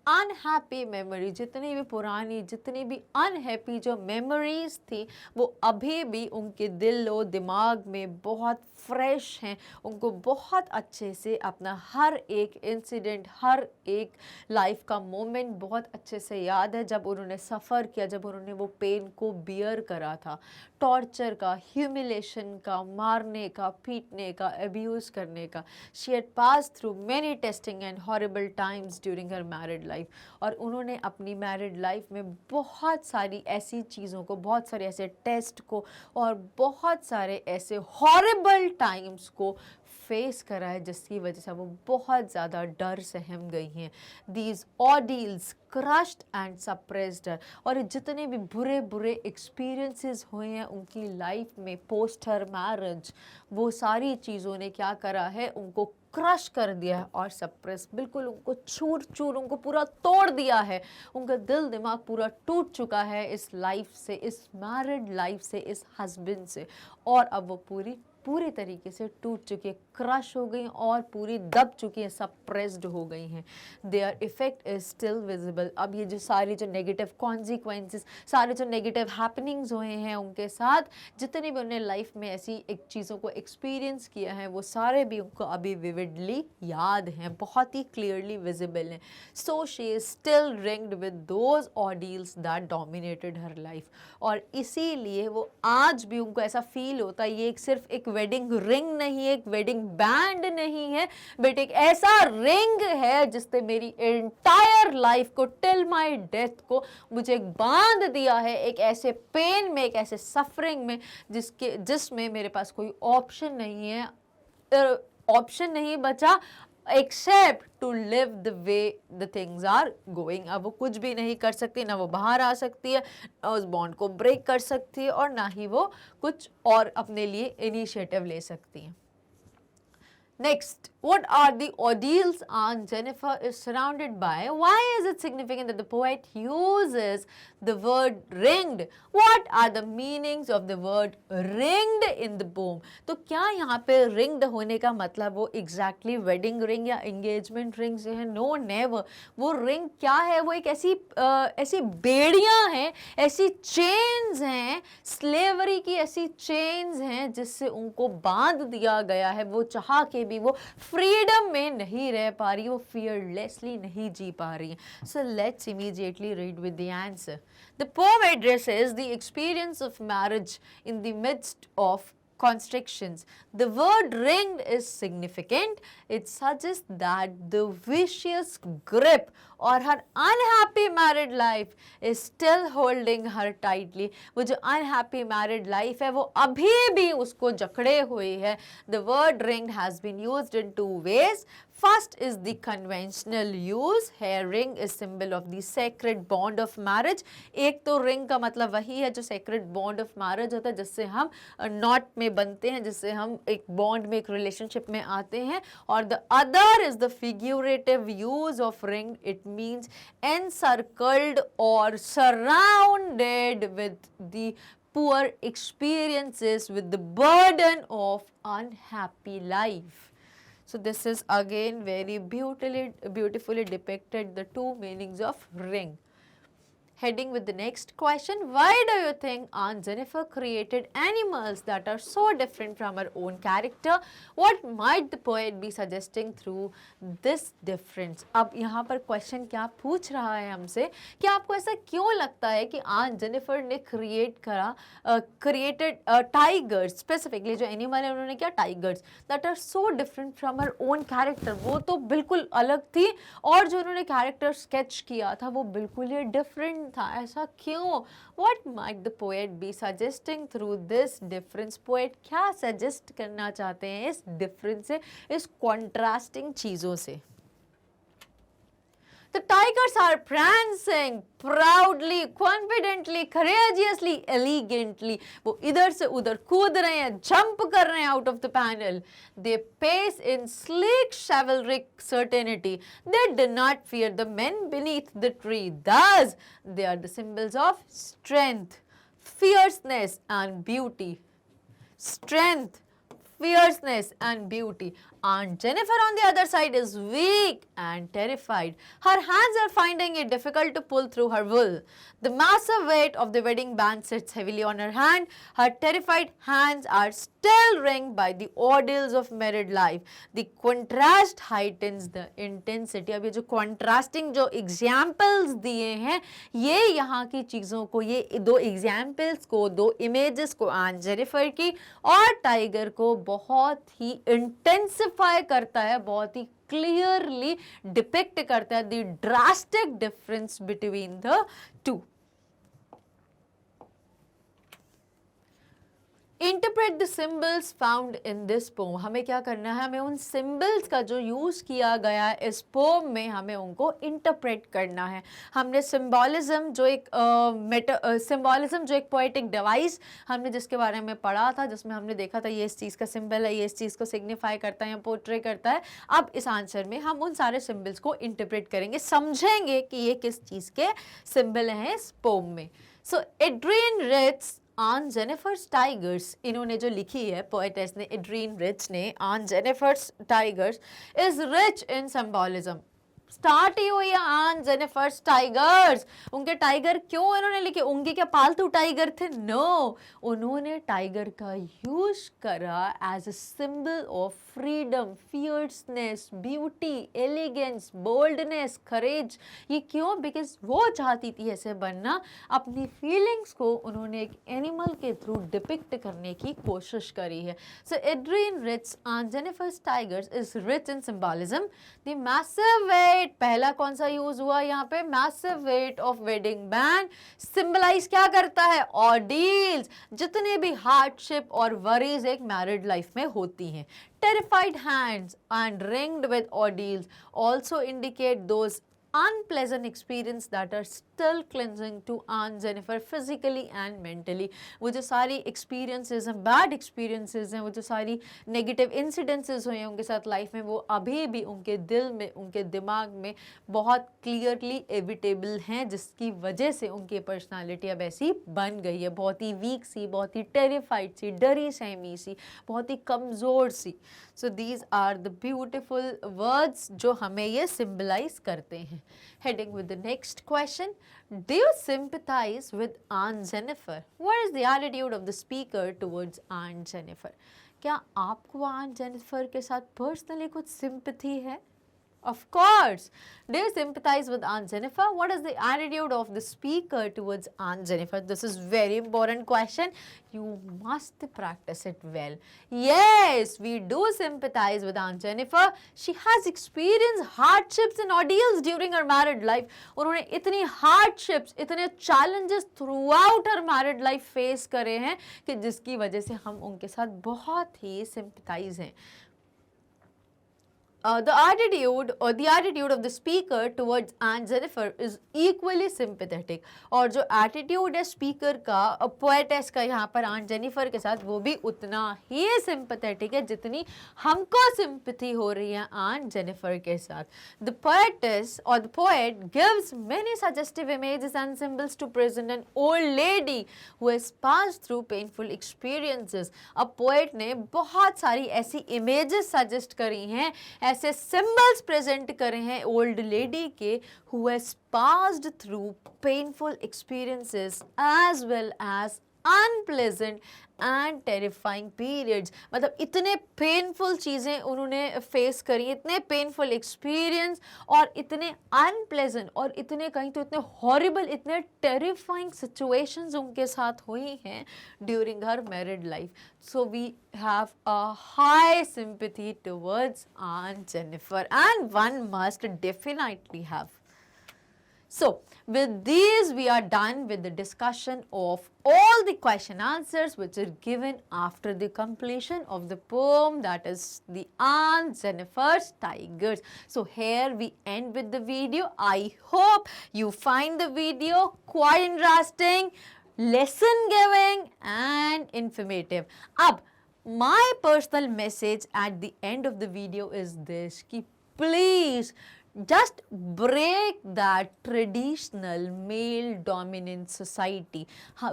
अनहैप्पी मेमोरी, जितनी भी पुरानी, जितनी भी अनहैप्पी जो मेमोरीज थी वो अभी भी उनके दिल और दिमाग में बहुत फ्रेश हैं. उनको बहुत अच्छे से अपना हर एक इंसिडेंट, हर एक लाइफ का मोमेंट बहुत अच्छे से याद है, जब उन्होंने सफ़र किया, जब उन्होंने वो पेन को बियर करा था, टॉर्चर का, ह्यूमिलेशन का, मारने का, पीटने का, अब्यूज़ करने का. She had pass through many testing and horrible times during her married life. और उन्होंने अपनी मैरिड लाइफ में बहुत सारी ऐसी चीज़ों को, बहुत सारे ऐसे टेस्ट को और बहुत सारे ऐसे हॉरिबल टाइम्स को फेस करा है, जिसकी वजह से वो बहुत ज़्यादा डर सहम गई हैं. दीज ऑर्डील्स क्रश्ड एंड सप्रेस्ड हर. और जितने भी बुरे बुरे एक्सपीरियंसेस हुए हैं उनकी लाइफ में पोस्ट हर मैरिज, वो सारी चीज़ों ने क्या करा है, उनको क्रश कर दिया है और सप्रेस, बिल्कुल उनको चूर चूर, उनको पूरा तोड़ दिया है. उनका दिल दिमाग पूरा टूट चुका है इस लाइफ से, इस मैरिड लाइफ से, इस हस्बैंड से. और अब वो पूरी तरीके से टूट चुकी है, क्रश हो गई और पूरी दब चुकी हैं, सप्रेस्ड हो गई हैं. Their effect is still visible. अब ये जो सारी जो नेगेटिव कॉन्सिक्वेंसेस, सारे जो नेगेटिव हैपनिंग्स हुए हैं उनके साथ, जितने भी उन्हें लाइफ में ऐसी एक चीज़ों को एक्सपीरियंस किया है, वो सारे भी उनको अभी विविडली याद हैं, बहुत ही क्लियरली विजिबल हैं. So she is still ringed with those ordeals that dominated her life. और इसीलिए वो आज भी उनको ऐसा फील होता है, ये एक सिर्फ एक वेडिंग रिंग नहीं है, एक वेडिंग बैंड नहीं है, बट एक ऐसा रिंग है जिसने मेरी एंटायर लाइफ को टिल माय डेथ को मुझे बांध दिया है, एक ऐसे पेन में, एक ऐसे सफरिंग में जिसमें मेरे पास कोई ऑप्शन नहीं है, ऑप्शन नहीं बचा except to live the way the things are going. अब वो कुछ भी नहीं कर सकती, ना वो बाहर आ सकती है, ना उस बॉन्ड को ब्रेक कर सकती है, और ना ही वो कुछ और अपने लिए इनिशिएटिव ले सकती है। Next, what are the ordeals Aunt Jennifer is surrounded by? Why is it significant that the poet uses the word ringed? What are the meanings of the word ringed in the poem? तो क्या यहाँ पे ringed होने का मतलब वो exactly wedding ring या engagement ring से है? No, never. वो ring क्या है? वो एक ऐसी बेड़ियाँ हैं, ऐसी chains हैं, slavery की ऐसी chains हैं जिससे उनको बांध दिया गया है। वो चाह के भी वो फ्रीडम में नहीं रह पा रही, वो फियरलेसली नहीं जी पा रही है। So let's immediately read with the answer. The poem addresses the experience of marriage in the midst of constrictions. The word ringed is significant. It suggests that the vicious grip or her unhappy married life is still holding her tightly. वो जो unhappy married life है वो अभी भी उसको जकड़े हुए है। The word ringed has been used in two ways. First is the conventional use. Hair ring is symbol of the sacred bond of marriage. एक तो ring का मतलब वही है जो sacred bond of marriage होता है, जिससे हम knot में बनते हैं, जिससे हम एक bond में, एक relationship में आते हैं। और the other is the figurative use of ring. It means encircled or surrounded with the poor experiences, with the burden of unhappy life. So this is again very beautifully depicted the two meanings of ring. Heading with the next question, why do you think Aunt Jennifer created animals that are so different from her own character? What might the poet be suggesting through this difference? अब यहाँ पर question क्या पूछ रहा है हमसे कि आपको ऐसा क्यों लगता है कि आंट जेनिफर ने क्रिएटेड टाइगर्स, स्पेसिफिकली जो एनिमल है उन्होंने क्या, tigers, that are so different from her own character. वो तो बिल्कुल अलग थी और जो उन्होंने कैरेक्टर स्केच किया था वो बिल्कुल ही डिफरेंट था। ऐसा क्यों? What might the poet be suggesting through this difference? Poet क्या सजेस्ट करना चाहते हैं इस डिफरेंस से, इस कॉन्ट्रास्टिंग चीजों से? The tigers are prancing proudly, confidently, courageously, elegantly. वो इधर से उधर कूद रहे हैं, जंप कर रहे हैं out of the panel. They pace in sleek chivalric certainty. They do not fear the men beneath the tree. Thus, they are the symbols of strength, fierceness, and beauty. Strength, fierceness, and beauty. Aunt Jennifer, on the other side, is weak and terrified. Her hands are finding it difficult to pull through her wool. The massive weight of the wedding band sits heavily on her hand. Her terrified hands are still ringed by the ordeals of married life. The contrast heightens the intensity. अब ये जो contrasting जो examples दिए हैं, ये यहाँ की चीज़ों को, ये दो examples को, दो images को, Aunt Jennifer की और टाइगर को बहुत ही intensive करता है, बहुत ही क्लियरली डिपिक्ट करता है the drastic difference between the two. Interpret the symbols found in this pome. हमें क्या करना है, हमें उन सिंबल्स का जो यूज किया गया है इस पोम में, हमें उनको इंटरप्रेट करना है। हमने सिंबॉलिज्म जो एक सिंबॉलिज्म जो एक पोएटिक डिवाइस हमने जिसके बारे में पढ़ा था, जिसमें हमने देखा था ये इस चीज़ का सिंबल है, ये इस चीज़ को सिग्निफाई करता है या पोर्ट्रे करता है। अब इस आंसर में हम उन सारे सिंबल्स को इंटरप्रेट करेंगे, समझेंगे कि ये किस चीज़ के सिंबल हैं इस पोम में। So Adrienne Rich Aunt Jennifer's Tigers, इन्होंने जो लिखी है पोएटेस ने, एड्रीन रिच ने, Aunt Jennifer's Tigers is rich in symbolism. Start ही हुई है आन जेनिफर टाइगर्स। उनके टाइगर क्यों इन्होंने लिखे, उनके क्या पालतू टाइगर थे? नो, उन्होंने टाइगर का यूज करा as a symbol of freedom, fierceness, beauty, elegance, boldness, courage. ये क्यों? बिकॉज वो चाहती थी ऐसे बनना। अपनी फीलिंग्स को उन्होंने एक एनिमल के थ्रू डिपिक्ट करने की कोशिश करी है। So Adrienne Rich's Aunt Jennifer tigers is rich in symbolism. The massive weight, पहला कौन सा यूज हुआ यहाँ पे? Massive weight of wedding band symbolize क्या करता है? ऑर्डील्स, जितने भी हार्डशिप और वरीज एक मैरिड लाइफ में होती हैं। Terrified hands and ringed with ordeals also indicate those unpleasant experience that are still clinging to Aunt Jennifer physically and mentally। वो जो सारी experiences हैं, bad experiences हैं, वो जो सारी negative incidences हुए हैं उनके साथ लाइफ में, वो अभी भी उनके दिल में, उनके दिमाग में बहुत clearly evitable हैं, जिसकी वजह से उनकी personality अब ऐसी बन गई है, बहुत ही weak सी, बहुत ही terrified सी, डरी सहमी सी, बहुत ही कमज़ोर सी। So these are the beautiful words जो हमें ये symbolize करते हैं। Heading with the next question, do you sympathize with Aunt Jennifer? What is the attitude of the speaker towards Aunt Jennifer? क्या आपको Aunt Jennifer के साथ personally कुछ sympathy है? Of course. Do you sympathize with Aunt Jennifer? What is the attitude of the speaker towards Aunt Jennifer? This is very important question. You must practice it well. Yes, we do sympathize with Aunt Jennifer. She has experienced hardships and ordeals during her married life. उन्होंने इतनी hardships, इतने challenges throughout her married life face करे हैं कि जिसकी वजह से हम उनके साथ बहुत ही sympathize हैं। The attitude of the speaker towards Aunt Jennifer is equally sympathetic। और जो attitude है speaker का, poetess का यहाँ पर Aunt Jennifer के साथ, वो भी उतना ही sympathetic है जितनी हमको sympathy हो रही है Aunt Jennifer के साथ। The poetess or the poet gives many suggestive images and symbols to present an old lady who has passed through painful experiences। अब poet ने बहुत सारी ऐसी images suggest करी हैं, ऐसे सिंबल्स प्रेजेंट करे हैं ओल्ड लेडी के who has passed through painful experiences as well as unpleasant and terrifying periods। मतलब इतने पेनफुल चीज़ें उन्होंने फेस करी, इतने पेनफुल एक्सपीरियंस और इतने अनप्लेजेंट और इतने कहीं तो इतने हॉरिबल, इतने टेरिफाइंग सिचुएशंस उनके साथ हुई हैं during her married life. So we have a high sympathy towards Aunt Jennifer and one must definitely have। So, with these we are done with the discussion of all the question answers which are given after the completion of the poem, that is the Aunt Jennifer's Tigers। So, here we end with the video. I hope you find the video quite interesting, lesson giving and informative। अब my personal message at the end of the video is this कि please just break that traditional male dominant society।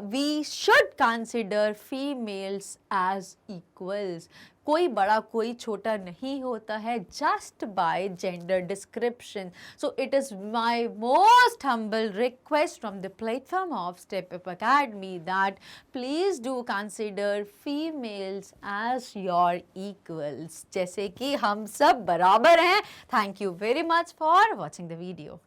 We should consider females as equals। कोई बड़ा कोई छोटा नहीं होता है just by gender description। So it is my most humble request from the platform of Step Up Academy that please do consider females as your equals, जैसे कि हम सब बराबर हैं। Thank you very much for watching the video।